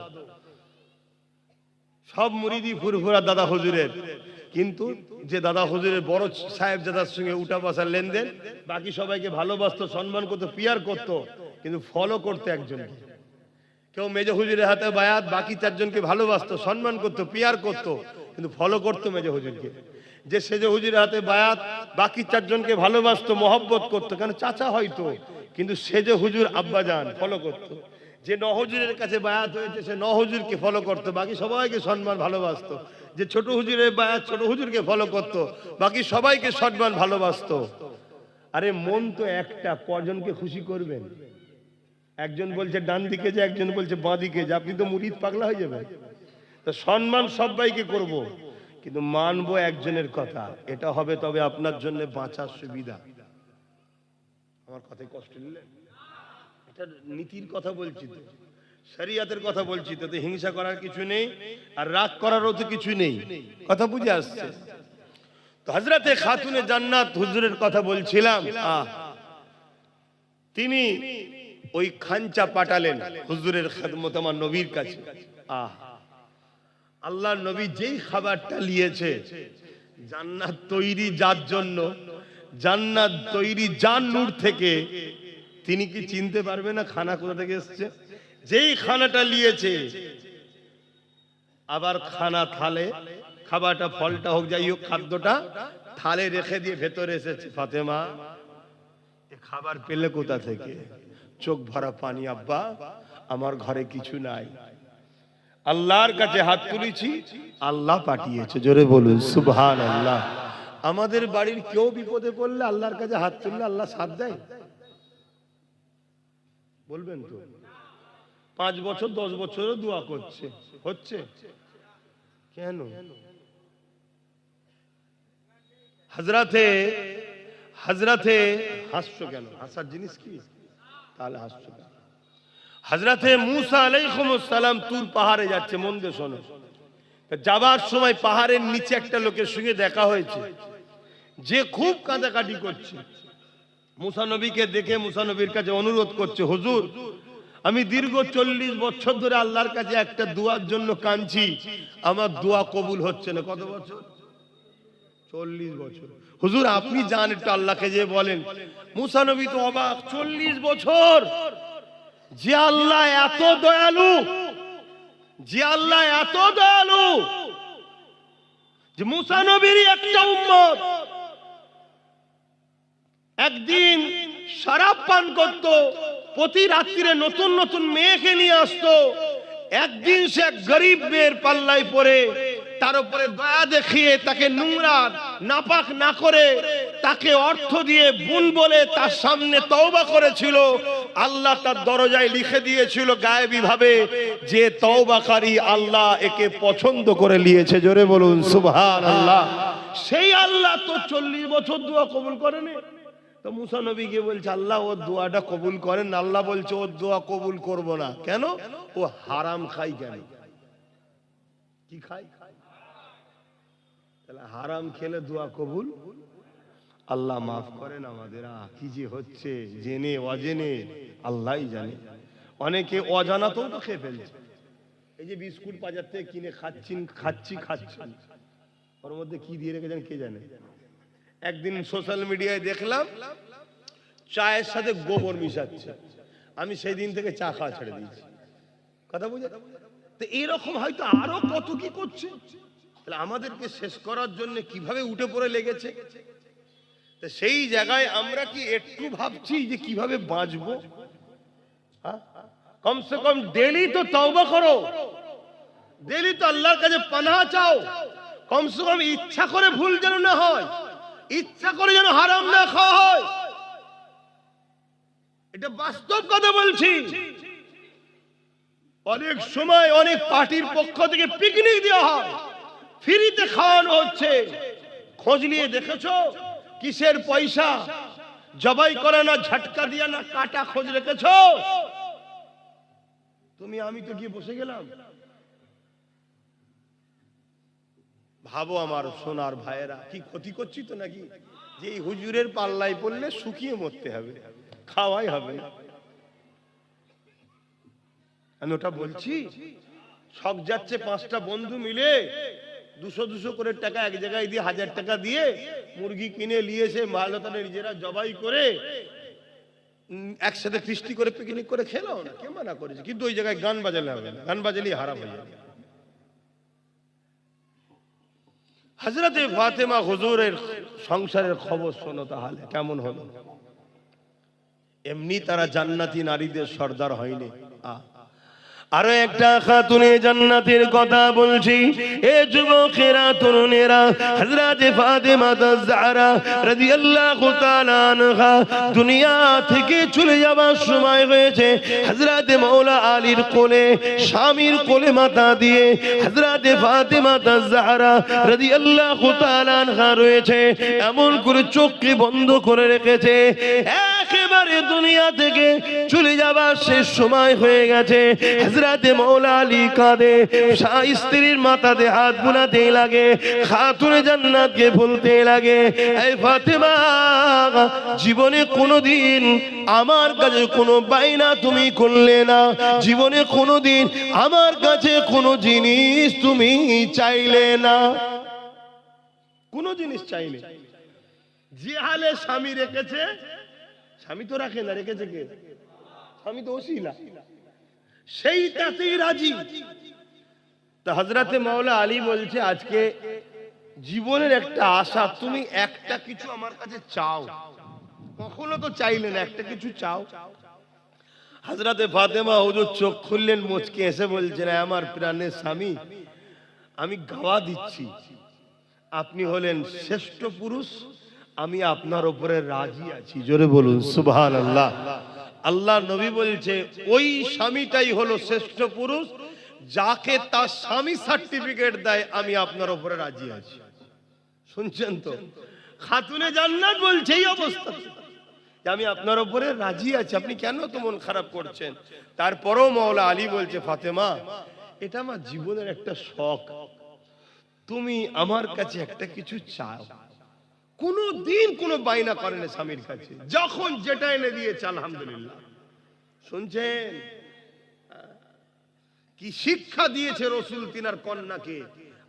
সব মুরিদি ফুরফুরা দাদা হুজুরের। কিন্তু যে দাদা হুজুরের বড় সাহেব দাদার সঙ্গে উঠা বসার লেনদেন, বাকি সবাইকে ভালোবাসতো, সম্মান করতো, পিয়ার করতো, কিন্তু ফলো করতো একজনকে। কেউ মেজো হুজুরের হাতে বায়াত, বাকি 4 জনকে ভালোবাসতো, সম্মান করতো, পিয়ার করতো, কিন্তু ফলো করতো মেজো হুজুরকে। যে সেজো হুজুরের হাতে বায়াত, বাকি 4 জনকে ভালোবাসতো, মহব্বত করতো, কেন চাচা হয়তো, কিন্তু সেজো হুজুর আব্বাজান ফলো করতো। যে নহজুরের কাছে বায়াত হয়েছে সে নহজুরকে ফলো করতো, বাকি সবাইকে সম্মান ভালোবাসতো। যে ছোট হুজুরের বায়াত, ছোট হুজুরকে ফলো করতো, বাকি সবাইকে সম্মান ভালোবাসতো। আরে মন তো একটা, কজনকে খুশি করবেন? একজন বলছে ডান দিকে যে, একজন বলছে বাঁ দিকে যে, আপনি তো মুরিদ পাগলা হয়ে যাবেন। তো সম্মান সবাইকে করব, কিন্তু মানবো একজনের কথা, এটা হবে তবে আপনার জন্য বাঁচার সুবিধা। আমার কথায় কষ্ট নিলেন? এটা নীতির কথা বলছি তো, শরিয়াতের কথা বলছি তো, হিংসা করার কিছু নেই, আর রাগ করারও তো কিছু নেই। কথা বুঝে আসছে তো? হযরতে খাতুনে জান্নাত হুজুরের কথা বলছিলাম। তিনি ওই খাঞ্চা পাঠালেন হুজুরের খেদমত আমার নবীর কাছে। আল্লাহর নবী যেই খাবারটা নিয়েছে, জান্নাত তৈরি যার জন্য, জান্নাত তৈরি যার নূর থেকে, তিনি কি চিনতে পারবে না খানা কোথা থেকে এসেছে? যেই খানাটা নিয়েছে, আবার খানা থালে, খাবারটা ফলটা হোক যাই হোক, খাদ্যটা থালে রেখে দিয়ে ভেতরে এসেছে, ফাতেমা এ খাবার পেলে কোথা থেকে? চোখ ভরা পানি, আব্বা আমার ঘরে কিছু নাই, আল্লাহর কাছে হাত তুলেছি, আল্লাহ পাঠিয়েছে। জোরে বলুন সুবহানাল্লাহ। আমাদের বাড়ির কেউ বিপদে পড়লে আল্লাহর কাছে হাত তুললে আল্লাহ সাথ দেয়? বলবেন তো? 5 বছর 10 বছরও দোয়া করছে, হচ্ছে কেন? হযরতে হাসছো কেন? হাসার জিনিস কি? তাহলে হাসছো কেন? হযরতে মুসা আলাইহিস সালাম তুর পাহাড়ে যাচ্ছে, মন দিয়ে শোনো। যাবার সময় পাহাড়ের নিচে একটা লোকের সঙ্গে দেখা হয়েছে, যে খুব কাঁদাকাটি করছে। মুসা নবীকে দেখে মুসা নবীর কাছে অনুরোধ করছে, হুজুর আমি দীর্ঘ 40 বছর ধরে আল্লাহর কাছে একটা দোয়ার জন্য কাঁদছি, আমার দোয়া কবুল হচ্ছে না। কত বছর? 40 বছর। হুজুর আপনি যান একটু আল্লাহকে যে বলেন। মুসা নবী তো অবাক, 40 বছর! যে আল্লাহ এত দয়ালু, যে আল্লাহ এত দয়ালু, যে মুসা নবীর একটা উম্মত একদিন শরাব পান করত, প্রতি রাত্রিরে নতুন নতুন মেয়েকে নিয়ে আসতো, একদিন সে এক গরিব মেয়ের পাল্লায় পড়ে তার উপরে দয়া দেখিয়ে তাকে নোংরা নাপাক না করে তাকে অর্থ দিয়ে বোন বলে তার সামনে তওবা করেছিল। আল্লাহ তার দরজায় লিখে দিয়েছিল গায়েবী ভাবে যে তওবাকারী, আল্লাহ একে পছন্দ করে নিয়েছে। জোরে বলুন সুবহানাল্লাহ। সেই আল্লাহ তো 40 বছর দোয়া কবুল করেনি। তো মুসা নবী গিয়ে বলছে, আল্লাহ ওর দোয়াটা কবুল করেন। আল্লাহ বলছে ওর দোয়া কবুল করব না। কেন? ও হারাম খাই। কেন? কি খাই? তাহলে হারাম খেলে দোয়া কবুল? আল্লাহ মাফ করেন আমাদের। কি যে হচ্ছে, জেনে অজেনে আল্লাহই জানে। অনেকে অজানাতেও তো খেয়ে ফেলছে। এই যে বিস্কুট বাজার থেকে কিনে খাচ্ছি, ওর মধ্যে কি দিয়ে রেখেছেন কে জানে। একদিন সোশ্যাল মিডিয়ায় দেখলাম চায়ের সাথে গোবর মিশাচ্ছে। আমি সেই দিন থেকে চা খাওয়া ছেড়ে দিয়েছি। কথা বুঝে? তো এরকম হয়তো আরো কত কি করছে। তাহলে আমাদেরকে শেষ করার জন্য কিভাবে উঠে পড়ে লেগেছে। তো সেই জায়গায় আমরা কি একটু ভাবছি যে কিভাবে বাঁচবো? কমসে কম ডেলি তো তওবা করো, ডেলি তো আল্লাহর কাছে পানাহ চাও। কমসে কম ইচ্ছা করে ভুল যেন না হয়, ইচ্ছা করে যেন হারাম না খাওয়া হয়। এটা বাস্তব কথা বলছি। অনেক সময় অনেক পার্টির পক্ষ থেকে পিকনিক দেওয়া হয়, ফ্রিতে খাওয়ানো হচ্ছে। খোঁজ নিয়ে দেখেছো কিসের পয়সা? জবাই করে না, ঝটকা দিয়া না, কাটা খোঁজ রেখেছো? তুমি আমি তো গিয়ে বসে গেলাম। ভাবো আমার সোনার ভাইয়েরা, কি ক্ষতি করছি তো নাকি? যে এই হুজুরের পাল্লায় পড়লে শুকিয়ে মরতে হবে, খাওয়াই হবে না। আমি ওটা বলছি, শখ যাচ্ছে 5টা বন্ধু মিলে 200 করে টাকা এক জায়গায় দিয়ে 1000 টাকা দিয়ে মুরগি কিনে নিয়েছে, মালতানে নিজেরা জবাই করে একসাথে ফিস্টি করে পিকনিক করে খেলো না, কে মানা করেছে? কিন্তু ওই জায়গায় গান বাজালে হবে না, গান বাজালেই হারাম হয়ে যাবে। হযরতে ফাতেমা হুজুরের সংসারের খবর শোনো তাহলে কেমন হলো। এমনি তারা জান্নাতি নারীদের সর্দার হয়নি। আরো একটা খাতুনে জান্নাতের কথা বলছি। এ যুবকেরা, তরুণেরা, হযরতে ফাতেমা আয-জাহরা রাদিয়াল্লাহু তাআলা আনহা দুনিয়া থেকে চলে যাবার সময় হয়েছে। হযরতে মাওলা আলীর কোলে, স্বামীর কোলে মাথা দিয়ে হযরতে ফাতেমা আয-জাহরা রাদিয়াল্লাহু তাআলা আনহা রয়েছে। এমন করে চোখকে বন্ধ করে রেখেছে, একেবারে দুনিয়া থেকে চলে যাবার শেষ সময় হয়ে গেছে। হযরতে মাওলা আলী কাঁদে, স্ত্রীর মাথাতে হাত বুলাতে লাগে, খাতুনে জান্নাতকে বলতে লাগে, এই ফাতেমা, জীবনে কোনোদিন আমার কাছে কোনো বাইনা তুমি করলে না, জীবনে কোনোদিন আমার কাছে কোনো জিনিস তুমি চাইলে না, কোনো জিনিস চাইলে। যে হালে স্বামী রেখেছে, স্বামী তো রাখে না, রেখেছে কে? স্বামী তো ওসিলা, সেইটাতেই রাজি। তো হযরতে মাওলা আলী বলছে, আজকে জীবনের একটা আশা, তুমি একটা কিছু আমার কাছে চাও, কখনো তো চাইলে না, একটা কিছু চাও। হযরতে ফাতেমা হুজুর চোখ খুললেন, মুচকে এসে বলছেন, আমার প্রাণের স্বামী, আমি গাওয়া দিচ্ছি, আপনি হলেন শ্রেষ্ঠ পুরুষ, আমি আপনার উপরে রাজি আছি। জোরে বলুন সুবহানাল্লাহ। আল্লাহ নবী বলছে, ওই স্বামীটাই হলো শ্রেষ্ঠ পুরুষ যাকে তার স্বামী সার্টিফিকেট দেয়, আমি আপনার উপরে রাজি আছি। শুনছেন তো? খাতুনে জান্নাত বলছে এই অবস্থা, আমি আপনার উপরে রাজি আছি, আপনি কেন তো মন খারাপ করছেন? তারপরেও মাওলা আলী বলছে, ফাতেমা, এটা আমার জীবনের একটা শখ, তুমি আমার কাছে একটা কিছু চাও। কোনো দিন কোনো বাইনা করেন স্বামীর কাছে, যখন যেটা এনে দিয়েছে আলহামদুলিল্লাহ। শুনছেন কি শিক্ষা দিয়েছে রসুল তিনার কন্যাকে?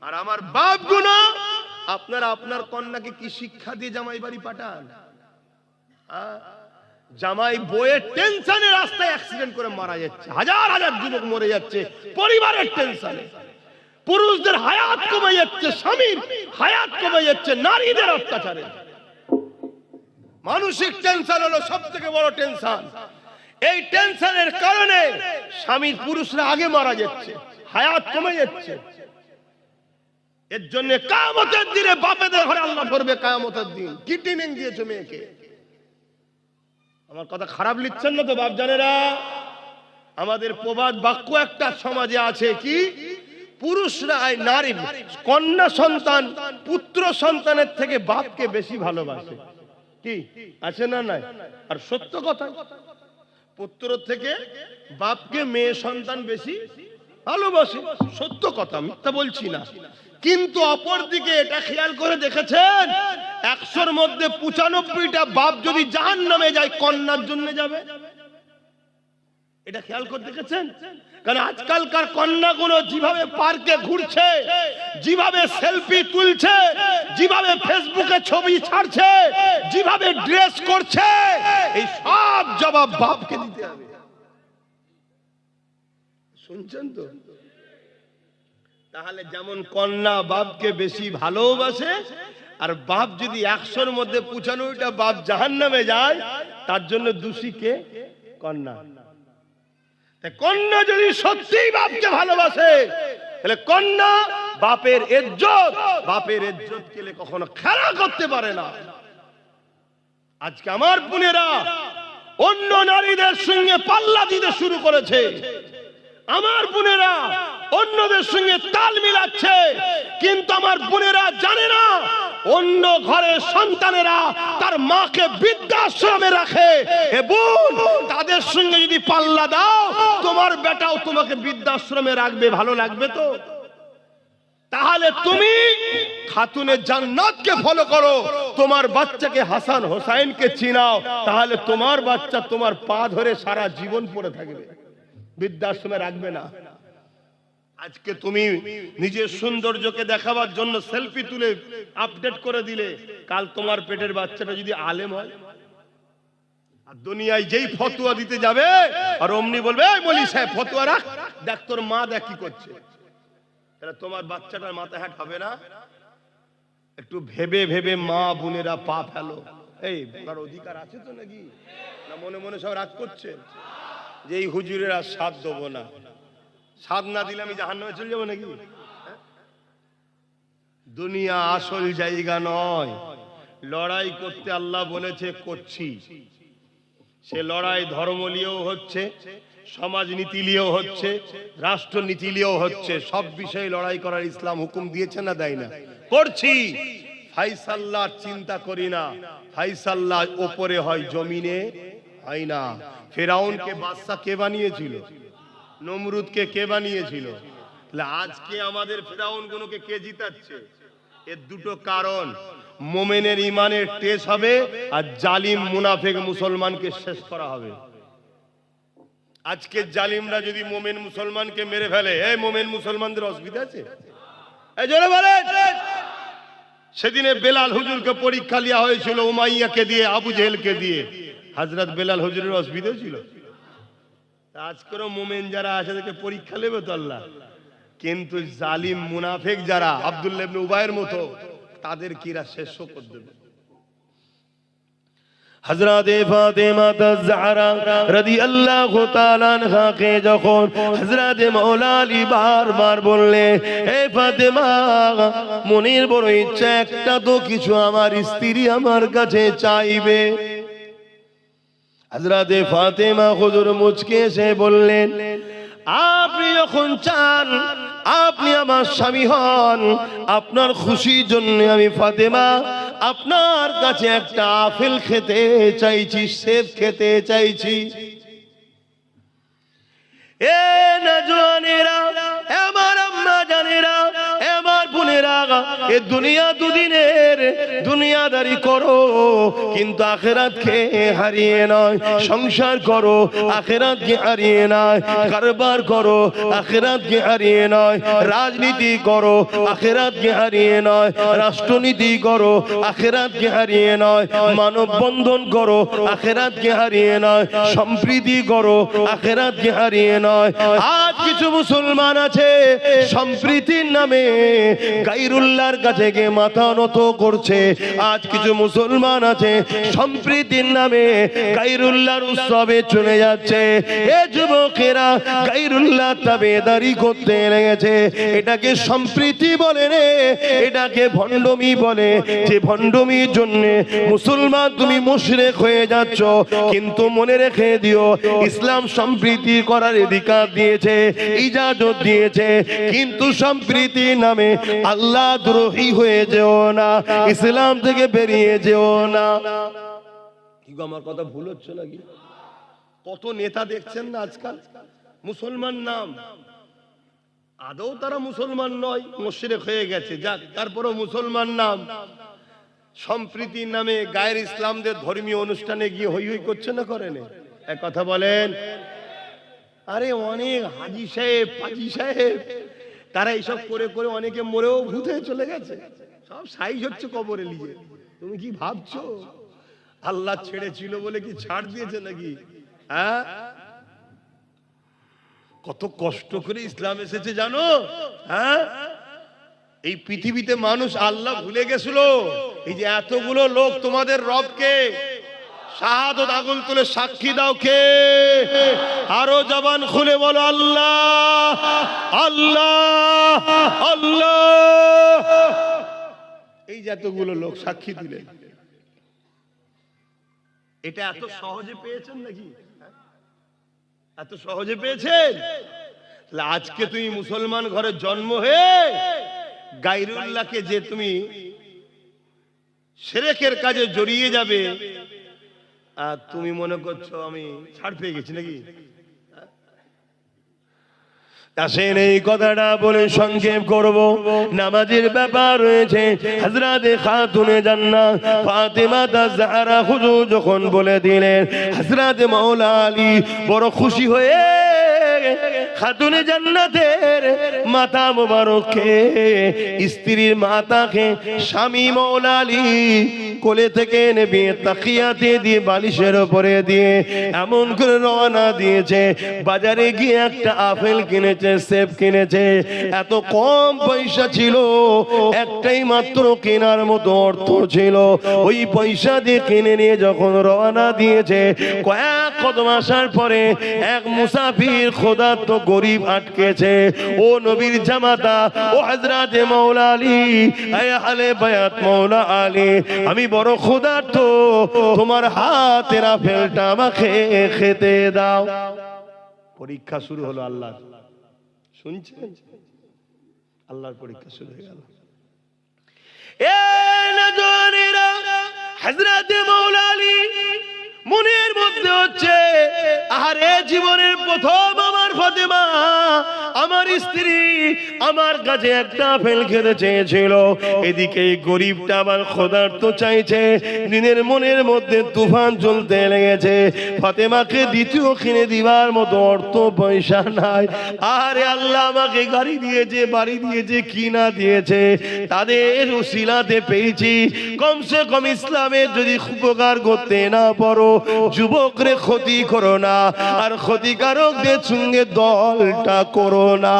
আর আমার বাপ গুনা, আপনারা আপনার কন্যাকে কি শিক্ষা দিয়ে জামাই বাড়ি পাঠান? জামাই বইয়ের টেনশনে রাস্তায় অ্যাক্সিডেন্ট করে মারা যাচ্ছে, হাজার হাজার যুবক মরে যাচ্ছে পরিবারের টেনশনে। পুরুষদের হায়াত কমে যাচ্ছে, স্বামীর হায়াত কমে যাচ্ছে নারীদের অত্যাচারে। মানসিক টেনশন হলো সব থেকে বড় টেনশন। এই টেনশনের কারণে স্বামীর পুরুষরা আগে মারা যাচ্ছে, হায়াত কমে যাচ্ছে। এর জন্য কিয়ামতের দিনে বাপেদের ঘরে আল্লাহ ধরবে, কিয়ামতের দিন। কি ট্রেনিং দিয়েছে মেয়েকে? আমার কথা খারাপ লিখছেন না তো বাপ জানেরা? আমাদের প্রবাদ বাক্য একটা সমাজে আছে, কি পুরুষরা নারী কন্যা সন্তান পুত্র সন্তানের থেকে বাপকে বেশি ভালোবাসে। কি আছে না নাই? আর সত্য কথা, পুত্র থেকে বাপকে মেয়ে সন্তান বেশি ভালোবাসে, সত্য কথা, মিথ্যা বলছি না। কিন্তু অপরদিকে এটা খেয়াল করে দেখেছেন, 100-র মধ্যে 95টা বাপ যদি জাহান্নামে যায়, কন্যার জন্য যাবে। এটা খেয়াল করে দেখেছেন? কারণ আজকালকার কন্যাগুলো যেভাবে পার্কে ঘুরছে, যেভাবে সেলফি তুলছে, যেভাবে ফেসবুকে ছবি ছাড়ছে, যেভাবে ড্রেস করছে, এই সব জবাব বাপকে দিতে হবে। শুনছেন তো? তাহলে যেমন কন্যা বাপকে বেশি ভালোবাসে, আর বাপ যদি 100-র মধ্যে 95টা বাপ জাহান্নামে যায়, তার জন্য দোষী কে? কন্যা। কন্যা যদি সত্যিই বাপকে ভালোবাসে, তাহলে কন্যা বাপের ইজ্জত কেলে কখনো খেলা করতে পারে না। আজকে আমার বোনেরা অন্য নারীদের সঙ্গে পাল্লা দিতে শুরু করেছে, আমার বোনেরা অন্যদের সঙ্গে তাল মিলাচ্ছে। কিন্তু আমার বোনেরা জানে না, অন্য ঘরের সন্তানেরা তার মাকে বৃদ্ধাশ্রমে রাখে। এ বোন, তাদের সঙ্গে যদি পাল্লা দাও, তোমার বেটাও তোমাকে বৃদ্ধাশ্রমে রাখবে, ভালো লাগবে তো? তাহলে তুমি খাতুনে জান্নাতকে ফলো করো, তোমার বাচ্চাকে হাসান হোসাইনকে চিনাও, তাহলে তোমার বাচ্চা তোমার পা ধরে সারা জীবন পড়ে থাকবে, বৃদ্ধাশ্রমে রাখবে না। আজকে তুমি নিজের সৌন্দর্যকে দেখাবার জন্য সেলফি তুলে আপডেট করে দিলে, কাল তোমার পেটের বাচ্চাটা যদি আলেম হয়, আর দুনিয়ায় যেই ফতোয়া দিতে যাবে আর অমনি বলবে এই মৌলভী সাহেব ফতোয়া রাখ, দেখ তোর মা দেখ কি করছে, তাহলে তোমার বাচ্চাটার মাথা হ্যাট হবে না? একটু ভেবে ভেবে মা বোনেরা পা ফেলো। এই বলার অধিকার আছে তো নাকি? না মনে মনে সব রাগ করছে যে এই হুজুরের আর সাথ দেবো না, সাথ না দিলে আমি জাহান্নামে চলে যাবো নাকি? দুনিয়া আসল জায়গা নয়, লড়াই করতে আল্লাহ বলেছে করছি। সে লড়াই ধর্ম নিয়েও হচ্ছে, সমাজ নীতি নিয়েও হচ্ছে, রাষ্ট্রনীতি নিয়েও হচ্ছে, সব বিষয়ে লড়াই করার ইসলাম হুকুম দিয়েছে না দেয় না? করছি। ফাইসাল্লাহ চিন্তা করি না, ফাইসাল্লাহ উপরে হয় জমিনে হয় না। ফেরাউনকে বাদশা কে বানিয়েছিল? নমরুদকে কে বানিয়েছিল? তাহলে আজকে আমাদের ফেরাউন গুলোকে কে জিতাচ্ছে? এর দুটো কারণ, মোমেনের ইমানের টেস্ট হবে আর জালিম মুনাফিক মুসলমানকে শেষ করা হবে। আজকে জালিমরা যদি মোমেন মুসলমানকে মেরে ফেলে, এই মোমেন মুসলমানদের অসুবিধা আছে? এই জোরে বলেন। সেদিনে বেলাল হুজুরকে পরীক্ষা নেওয়া হয়েছিল উমাইয়াকে দিয়ে, আবু জেহেলকে দিয়ে, হযরত বেলাল হুজুরের অসুবিধা ছিল? আজকেরও মোমেন যারা আছে তাদেরকে পরীক্ষা নেবে তো আল্লাহ, কিন্তু জালিম মুনাফিক যারা আব্দুল্লাহ ইবনে উবাইয়ের মতো, তাদের কিরা শেষ করে দেবে। হযরত ফাতেমা তাজ-জাহরা রাদিয়াল্লাহু তাআলা আনহাকে যখন হযরত মাওলা আলী বারবার বললে, হে ফাতেমা, মনের বড় ইচ্ছা একটা তো কিছু আমার স্ত্রী আমার কাছে চাইবে। হযরত ফাতেমা হুজুর মুচকে এসে বললেন, আপনি যখন চান আপনি আমার স্বামী হন, আপনার খুশির জন্য আমি ফাতেমা আপনার কাছে একটা আপেল খেতে চাইছি, সেব খেতে চাইছি। এ নজওয়ানেরা, আমার আম্মা জানেরা, আমার বোনেরা, এ দুনিয়া দুদিনের, দুনিয়াদারি করো কিন্তু আখিরাতকে হারিয়ে নয়, সংসার করো আখিরাতকে হারিয়ে নয়, কারবার করো আখিরাতকে হারিয়ে নয়, রাজনীতি করো আখিরাতকে হারিয়ে নয়, রাষ্ট্রনীতি করো আখিরাতকে হারিয়ে নয়, মানব বন্ধন করো আখিরাতকে হারিয়ে নয়, সম্প্রীতি করো আখিরাতকে হারিয়ে নয়। আজ কিছু মুসলমান আছে সম্প্রীতির নামে গায়রুল্লাহর কাছে গিয়ে মাথা নত করছে। আজ কিছু মুসলমান আছে সম্প্রীতির নামে গায়রুল্লাহর উৎসবে চলে যাচ্ছে। এ যুবকেরা গায়রুল্লাহ তাবেদারি করতে লেগেছে। এটাকে সম্প্রীতি বলে রে, এটাকে ভণ্ডমি বলে। যে ভণ্ডমির জন্য মুসলমান তুমি মুশরিক হয়ে যাচ্ছ। কিন্তু মনে রেখে দিও, ইসলাম সম্প্রীতি করার অধিকার দিয়েছে, ইজাজত দিয়েছে, কিন্তু সম্প্রীতির নামে আল্লাহ দ্রোহী হয়ে যেও না, ইসলাম থেকে বেরিয়ে যেও না। কি গো, আমার কথা ভুল হচ্ছে নাকি? কত নেতা দেখছেন না আজকাল মুসলমান নাম, আদৌ তারা মুসলমান নয়, মুশরিক হয়ে গেছে, যাক তারপরও মুসলমান নাম, সম্প্রীতির নামে গায়ের ইসলামদের ধর্মীয় অনুষ্ঠানে গিয়ে হই হই করছে না, করেন? এক কথা বলেন। আরে অনেক হাজি সাহেব, পাজি সাহেব, তারা এইসব করে করে অনেকে মরেও ভূত হয়ে চলে গেছে, সব সাইজ হচ্ছে কবরে লিয়ে। তুমি কি ভাবছো আল্লাহ ছেড়েছিল বলে কি ছাড় দিয়েছে নাকি? হ্যাঁ, কত কষ্ট করে ইসলাম এসেছে জানো? হ্যাঁ, এই পৃথিবীতে মানুষ আল্লাহ ভুলে গেছিল। এই যে এতগুলো লোক তোমাদের রবকে শাহাদত আগুন তুলে সাক্ষী দাও কে? আরো জবান খুলে বলো আল্লাহ আল্লাহ আল্লাহ। এই যে এতগুলো লোক সাক্ষী দিলেন, এটা এত সহজে পেয়েছেন নাকি? এত সহজে পেয়েছেন? আজকে তুমি মুসলমান ঘরে জন্ম হয়ে গায়রুল্লাহকে যে তুমি শিরকের কাজে জড়িয়ে যাবে, আর তুমি মনে করছো আমি ছাড় পেয়ে গেছি নাকি? আসেন এই কথাটা বলে সংক্ষেপ করব। নামাজের ব্যাপার রয়েছে। হযরতে খাতুনে জান্নাত ফাতেমা তাজহারা হুজুর যখন বলে দিলেন, হযরতে মাওলা আলী বড় খুশি হয়ে খাতুনে জান্নাতের মাথা মোবারককে, স্ত্রীর মাথাকে স্বামী মাওলা আলী কোলে থেকে নেবে তাকিয়াতে দিয়ে বালিশের উপরে দিয়ে এমন করে রওনা দিয়েছে। বাজারে গিয়ে একটা আপেল কিনেছে, সেব কিনেছে। এত কম পয়সা ছিল, একটাই মাত্র কেনার মতো অর্থ ছিল। ওই পয়সা দিয়ে কিনে নিয়ে যখন রওনা দিয়েছে, কয়েক কদম আসার পরে এক মুসাফির ক্ষুধার্ত গরিব আটকেছে। ও নবীর জামাতা, ও হযরতে মাওলা আলী, আয় আহলে বায়াত মাওলা আলী, আমি বড় ক্ষুধার্ত, তোমার হাতের আপেলটা আমাকে খেতে দাও। পরীক্ষা শুরু হলো আল্লাহর। শুনছেন? আল্লাহর পরীক্ষা শুরু হয়ে গেল। এই নজওয়ানেরা, হযরতে মাওলা আলী মনের মধ্যে হচ্ছে, আরে জীবনের প্রথম আমার ফাতেমা, আমার স্ত্রী আমার কাছে একটা আপেল খেতে চেয়েছিল, এদিকে গরিবটা আমার ক্ষুধার্ত চাইছে। দিনের মনের মধ্যে তুফান চলতে লেগেছে। ফাতেমাকে দ্বিতীয় কিনে দিবার মতো অর্থ পয়সা নাই। আরে আল্লাহ আমাকে গাড়ি দিয়েছে, বাড়ি দিয়েছে, কি না দিয়েছে, তাদের উসিলাতে পেয়েছি। কমসে কম ইসলামের যদি উপকার করতে না পারো, যুবকরে ক্ষতি করো না, আর ক্ষতিকারকদের সঙ্গে দলটা করো না।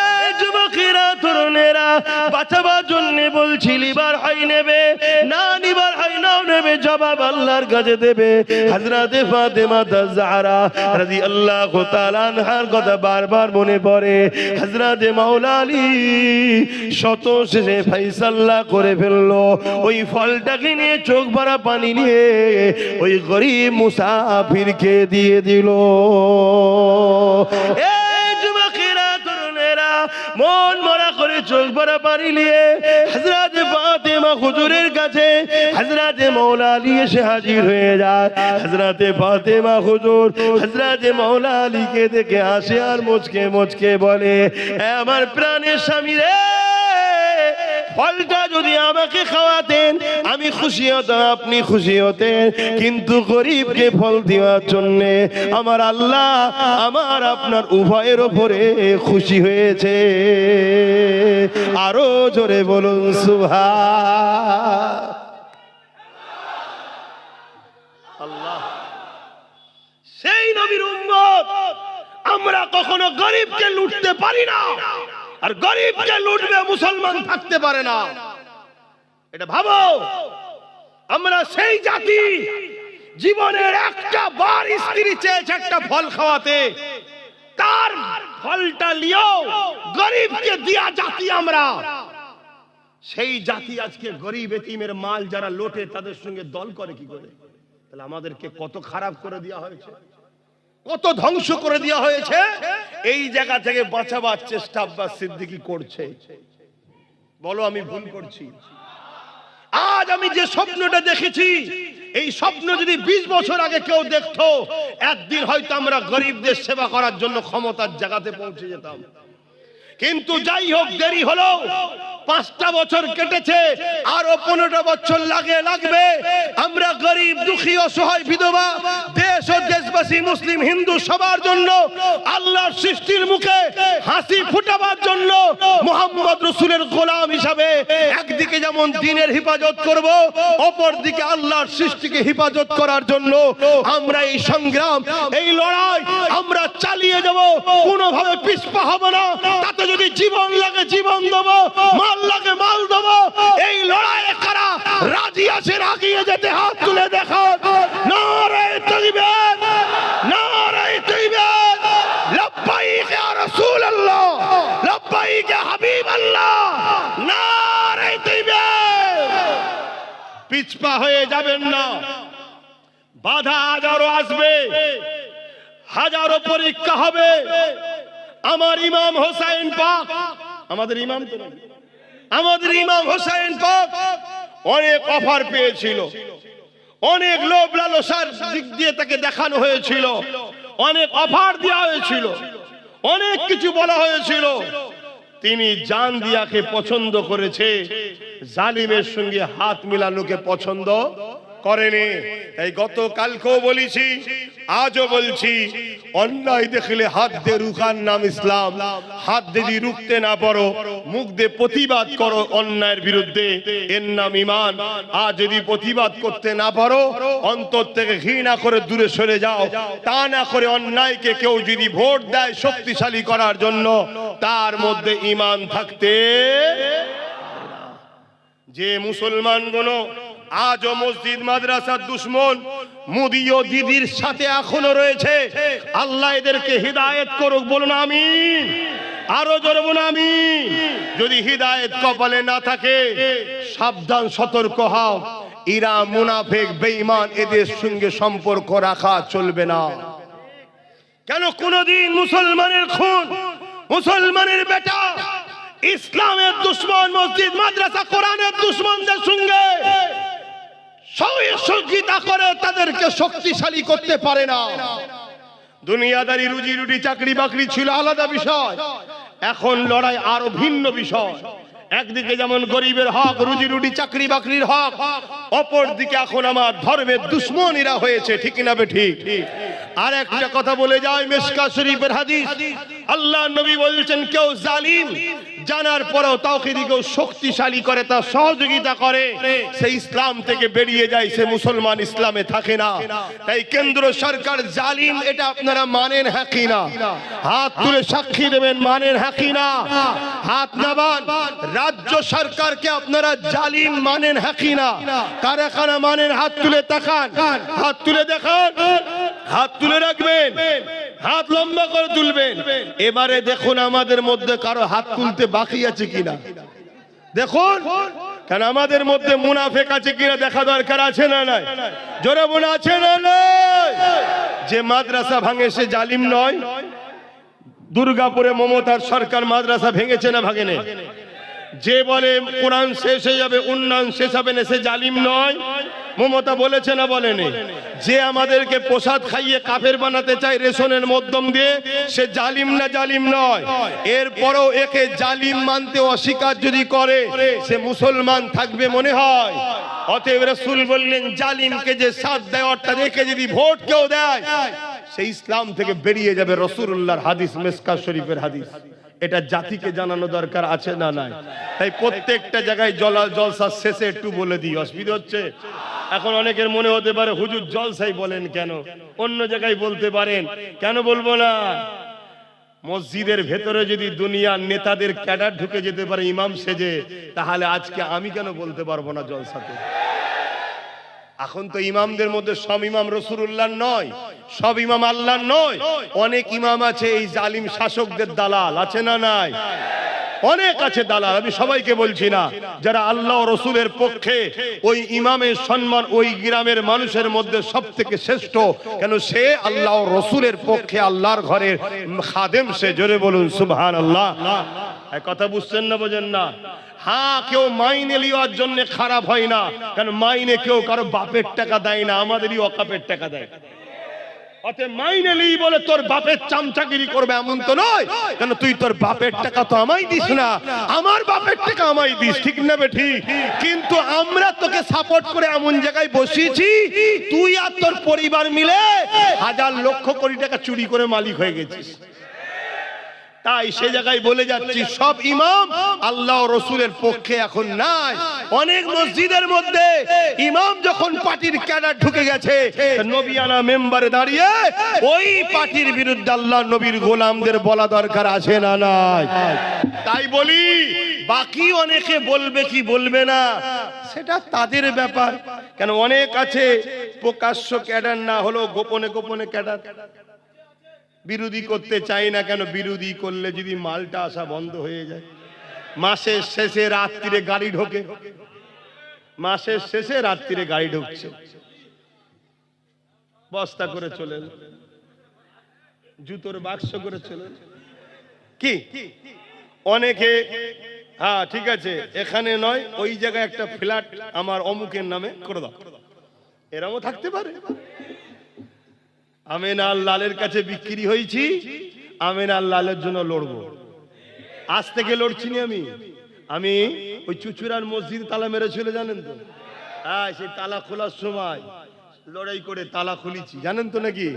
এই যুবকেরা, তরুণেরা, বাঁচাবার জন্য বলছি, লিবার হাই নেবে না, নিবার হাই নাও নেবে, জবাব আল্লাহর কাছে দেবে। হযরতে ফাতেমা তাজহারা রাদিয়াল্লাহু তাআলা আনহার কথা বারবার মনে পড়ে। হযরতে মাওলা আলী শত শেষে ফয়সালা করে ফেললো। ওই ফলটাকে নিয়ে চোখ ভরা পানি নিয়ে ওই গরিব মুসাফিরকে দিয়ে দিল। এই যুবকেরা, তরুণেরা, মন মরা করে চোখ ভরা পানি নিয়ে হযরতে ফাতেমা হুজুরের কাছে হযরতে মাওলা আলী এসে হাজির হয়ে যায়। হযরতে ফাতেমা হুজুর হযরতে মাওলা আলীকে দেখে হাসে আর মুচকে মুচকে বলে, আমার প্রাণের স্বামী রে, ফলটা যদি আমাকে খাওয়াতেন আমি খুশি হতাম, আপনি খুশি হতেন, কিন্তু গরিবকে ফল দেওয়ার জন্য আমার আল্লাহ আমার আপনার উভয়ের উপরে খুশি হয়েছে। আরো জোরে বলুন সুবহান আল্লাহ। সেই নবীর উম্মত আমরা কখনো গরিবকে লুটতে পারি না, আর গরিবকে লুটবে মুসলমান থাকতে পারে না। এটা ভাবো, আমরা সেই জাতি, জীবনের একটা বার স্ত্রী চেয়েছে একটা ফল খাওয়াতে, তার ফলটা লিও গরিবকে দিয়া জাতি আমরা। সেই জাতি আজকে গরিব এতিমের মাল যারা লোটে তাদের সঙ্গে দল করে কি করে? তাহলে আমাদেরকে কত খারাপ করে দেওয়া হয়েছে, কত ধ্বংস করে দেওয়া হয়েছে। এই জায়গা থেকে বাঁচাবার চেষ্টা আব্বাস সিদ্দিকী করছে। বলো আমি ভুল করছি? আজ আমি যে স্বপ্নটা দেখেছি, এই স্বপ্ন যদি 20 বছর আগে কেউ দেখতো, একদিন হয়তো আমরা গরিবদের সেবা করার জন্য ক্ষমতার জায়গাতে পৌঁছে যেতাম। কিন্তু যাই হোক, দেরি হলো। 5টা বছর কেটেছে, আরো 15টা বছর লাগবে। আমরা গরিব, দুঃখী, অসহায়, বিধবা, দেশ ও দেশবাসী, মুসলিম, হিন্দু সবার জন্য আল্লাহর সৃষ্টির মুখে হাসি ফুটাবার জন্য মুহাম্মদ রাসূলের গোলাম হিসাবে একদিকে যেমন দ্বীনের হেফাজত করব, অপর দিকে আল্লাহর সৃষ্টিকে হেফাজত করার জন্য আমরা এই সংগ্রাম, এই লড়াই আমরা চালিয়ে যাব। কোনোভাবে পিছপা হব না। তাতে যদি জীবন লাগে জীবন দেব, মাল লাগে মাল দেব। এই লড়াইয়ে কারা রাজি আছেন এগিয়ে যেতে হাত তুলে দেখান। নারে তাকবীর, নারে তাকবীর, লব্বাইক ইয়া রাসূলুল্লাহ, লব্বাইক ইয়া হাবিবাল্লাহ, নারে তাকবীর। পিছপা হয়ে যাবেন না। বাধা হাজারো আসবে, হাজারো পরীক্ষা হবে। আমার ইমাম হোসেন পাক, আমাদের ইমাম তো নাকি, আমাদের ইমাম হোসেন পাক অনেক অফার পেয়েছিল, অনেক লোভ লালসার দিক দিয়ে তাকে দেখানো হয়েছিল, অনেক অফার দেওয়া হয়েছিল। অনেক কিছু বলা হয়েছিল। তিনি জান দিয়াকে পছন্দ করেছে, জালিমের সঙ্গে হাত মিলানোকে পছন্দ করেনি। তাই গতকালকেও বলেছি, আজও বলছি, অন্যায় দেখলে হাত দিয়ে রুখার নাম ইসলাম। হাত যদি রুখতে না পারো, মুখ দিয়ে প্রতিবাদ করো অন্যায়ের বিরুদ্ধে, এর নাম ঈমান। আর যদি প্রতিবাদ করতে না পারো, অন্তর থেকে ঘৃণা করে দূরে সরে যাও। তা না করে অন্যায়কে কেউ যদি ভোট দেয় শক্তিশালী করার জন্য, তার মধ্যে ঈমান থাকতে, যে মুসলমানগুলো আজও মসজিদ মাদ্রাসার দুশ্মন, মুদি ও দিদির সাথে এখনো রয়েছে, আল্লাহ এদেরকে হিদায়াত করুক, বলুন আমিন। আরো জোরে বলুন আমিন। যদি হিদায়াত কপালে না থাকে, সাবধান, সতর্ক হও, এরা মুনাফিক, বেঈমান, এদের সঙ্গে সম্পর্ক রাখা চলবে না। কেন? কোনদিন মুসলমানের খুন, মুসলমানের বেটা, ইসলামের দুশ্মন, মসজিদ মাদ্রাসা কোরআনের দুশ্মনদের সঙ্গে সহযোগিতা করে তাদেরকে শক্তিশালী করতে পারে না। দুনিয়াদারি, রুজি রুটি, চাকরি বাকরি ছিল আলাদা বিষয়, এখন লড়াই আরো ভিন্ন বিষয়। একদিকে যেমন গরিবের হক, রুজি রুটি, চাকরি বাকরির হক, অপর দিকে এখন আমার ধর্মের দুশ্মনীরা হয়েছে, ঠিক না বেঠিক? আর একটা কথা বলে যায়, মিশকাত শরীফের হাদিস, আল্লাহ নবী বলছেন, কেউ জালিম জানার পরেও তাওহীদকে কেউ শক্তিশালী করে, তার সহযোগিতা করে, সে ইসলাম থেকে বেরিয়ে যায়, সে মুসলমান, ইসলামে থাকে না। তাই কেন্দ্র সরকার জালিম, এটা আপনারা মানেন হ্যাঁ কি না? হাত তুলে সাক্ষী দেবেন, মানেন হ্যাঁ কি না? হাত নামান। রাজ্য সরকারকে আপনারা জালিম মানেন হ্যাঁ কি না? কারখানা মানেন? হাত তুলে তাকান, হাত তুলে দেখান, হাত তুলে রাখবেন, হাত লম্বা করে তুলবেন। এবারে দেখুন আমাদের মধ্যে কারো হাত তুলতে বাকি আছে কিনা, দেখুন। কারণ আমাদের মধ্যে মুনাফিক আছে কিনা দেখা দরকার, আছে না নাই? জোরে বলে আছে না নাই? যে মাদ্রাসা ভাঙে সে জালিম নয়? দুর্গাপুরে মমতার সরকার মাদ্রাসা ভেঙেছে না ভাঙেনি? যে বলে কোরআন শেষ হয়ে যাবে, উন্নয়ন শেষ হবে না, সে জালিম নয়? মমতা বলেছে না বলেনি? যে আমাদেরকে প্রসাদ খাইয়ে কাফের বানাতে চায় রেশনের মাধ্যম দিয়ে, সে জালিম না জালিম নয়? এরপরও একে জালিম মানতে অস্বীকার যদি করে, সে মুসলমান থাকবে মনে হয়? অতএব রাসূল বললেন, জালিমকে যে সাথ দেয়, অর্থাৎ একে যদি ভোট কেউ দেয়, সে ইসলাম থেকে বেরিয়ে যাবে। রাসূলুল্লাহর হাদিস, মিশকাত শরীফের হাদিস। এটা জাতিকে জানানো দরকার, আছে না নাই? তাই প্রত্যেকটা জায়গায় জলসা শেষে একটু বলে দিই, অসুবিধা হচ্ছে? এখন অনেকের মনে হতে পারে, হুজুর জলসাই বলেন কেন, অন্য জায়গায় বলতে পারেন, কেন বলবো না? মসজিদের ভেতরে যদি দুনিয়ার নেতাদের ক্যাডার ঢুকে যেতে পারে ইমাম সেজে, তাহলে আজকে আমি কেন বলতে পারবো না জলসাতে? এখন তো ইমামদের মধ্যে সব ইমাম রাসূলুল্লাহ নয়, সব ইমাম আল্লাহ নয়। অনেক ইমাম আছে এই জালিম শাসকদের দালাল, আছে না নাই? অনেক আছে দালাল। আমি সবাইকে বলছি না, যারা আল্লাহ ও রাসূলের পক্ষে, ওই ইমামের সম্মান ওই গ্রামের মানুষের মধ্যে সবথেকে শ্রেষ্ঠ, কেন সে আল্লাহ ও রাসূলের পক্ষে, আল্লাহর ঘরের খাদেম সে। জোরে বলুন সুবহানাল্লাহ। এই কথা বুঝছেন না, বোঝেন না? হ্যাঁ, কেউ মাইনে লিওয়ার জন্য খারাপ হয় না, কারণ মাইনে কেউ কারো বাপের টাকা দেয় না, আমাদেরই ওয়াকাফের টাকা দেয়। অতএব মাইনে লিই বলে তোর বাপের চামচাগিরি করবে এমন তো নয়, কেন তুই তোর বাপের টাকা তো আমায় দিস না, আমার বাপের টাকা আমায় দিস, ঠিক না বেঠিক? কিন্তু আমরা তোকে সাপোর্ট করে এমন জায়গায় বসিয়েছি, তুই আর তোর পরিবার মিলে হাজার লক্ষ কোটি টাকা চুরি করে মালিক হয়ে গেছিস। তাই সে জায়গায় বলে যাচ্ছি, সব ইমাম আল্লাহ ও রাসূলের পক্ষে এখন নাই। অনেক মসজিদের মধ্যে ইমাম যখন পার্টির ক্যাডার ঢুকে গেছে, নবিয়ানা মেম্বারে দাঁড়িয়ে ওই পার্টির বিরুদ্ধে আল্লাহ নবীর গোলামদের বলা দরকার, আছে না নাই? তাই বলি, বাকি অনেকে বলবে কি বলবে না সেটা তাদের ব্যাপার। কেন অনেক আছে প্রকাশ্য ক্যাডার না হলেও গোপনে গোপনে ক্যাডার, বিরোধী করতে চাই না। কেন? বিরোধী করলে যদি মালটা আসা বন্ধ হয়ে যায়, মাসের শেষে রাত্রিরে গাড়ি ঢোকে, মাসের শেষে রাত্রিরে গাড়ি ঢুকছে, বস্তা করে চলে, জুতোর বাক্স করে চলে। কি অনেকে, হ্যাঁ ঠিক আছে, এখানে নয় ওই জায়গায় একটা ফ্ল্যাট আমার অমুকের নামে করে দাও, এরকমও থাকতে পারে। আমি না লালের কাছে বিক্রি হয়েছি, আমিন আল্লাহর জন্য লড়বো। আজ থেকে লড়ছি না আমি ওই চুচুড়ার মসজিদ তালা মেরেছিল জানেন তো? হ্যাঁ, সেই তালা খোলার সময় লড়াই করে তালা খুলেছি জানেন তো নাকি?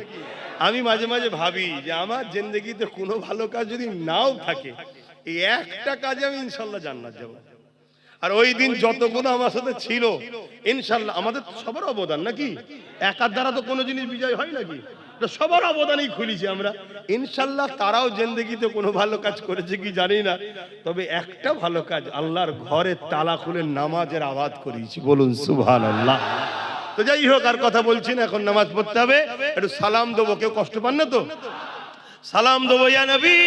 আমি মাঝে মাঝে ভাবি যে আমার জিন্দেগিতে কোনো ভালো কাজ যদি নাও থাকে, এই একটা কাজে আমি ইনশাল্লাহ জান্নাত যাব। আর ওই দিন যতগুলো আমার সাথে ছিল ইনশাল্লাহ, আমাদের সবার অবদান নাকি, একার দ্বারা তো কোনো জিনিস বিজয় হয় নাকি, সবার অবদানই খুলেছি আমরা ইনশাল্লাহ। তারাও জিন্দেগিতে কোনো ভালো কাজ করেছে কি জানি না, তবে একটা ভালো কাজ, আল্লাহর ঘরে তালা খুলে নামাজের আওয়াজ করিয়েছি, বলুন সুবহানাল্লাহ। তো যাই হোক, আর কথা বলছি না, এখন নামাজ পড়তে হবে। একটু সালাম দেবো, কেউ কষ্ট পান না তো? সালাম দেবো ইয়া নবী।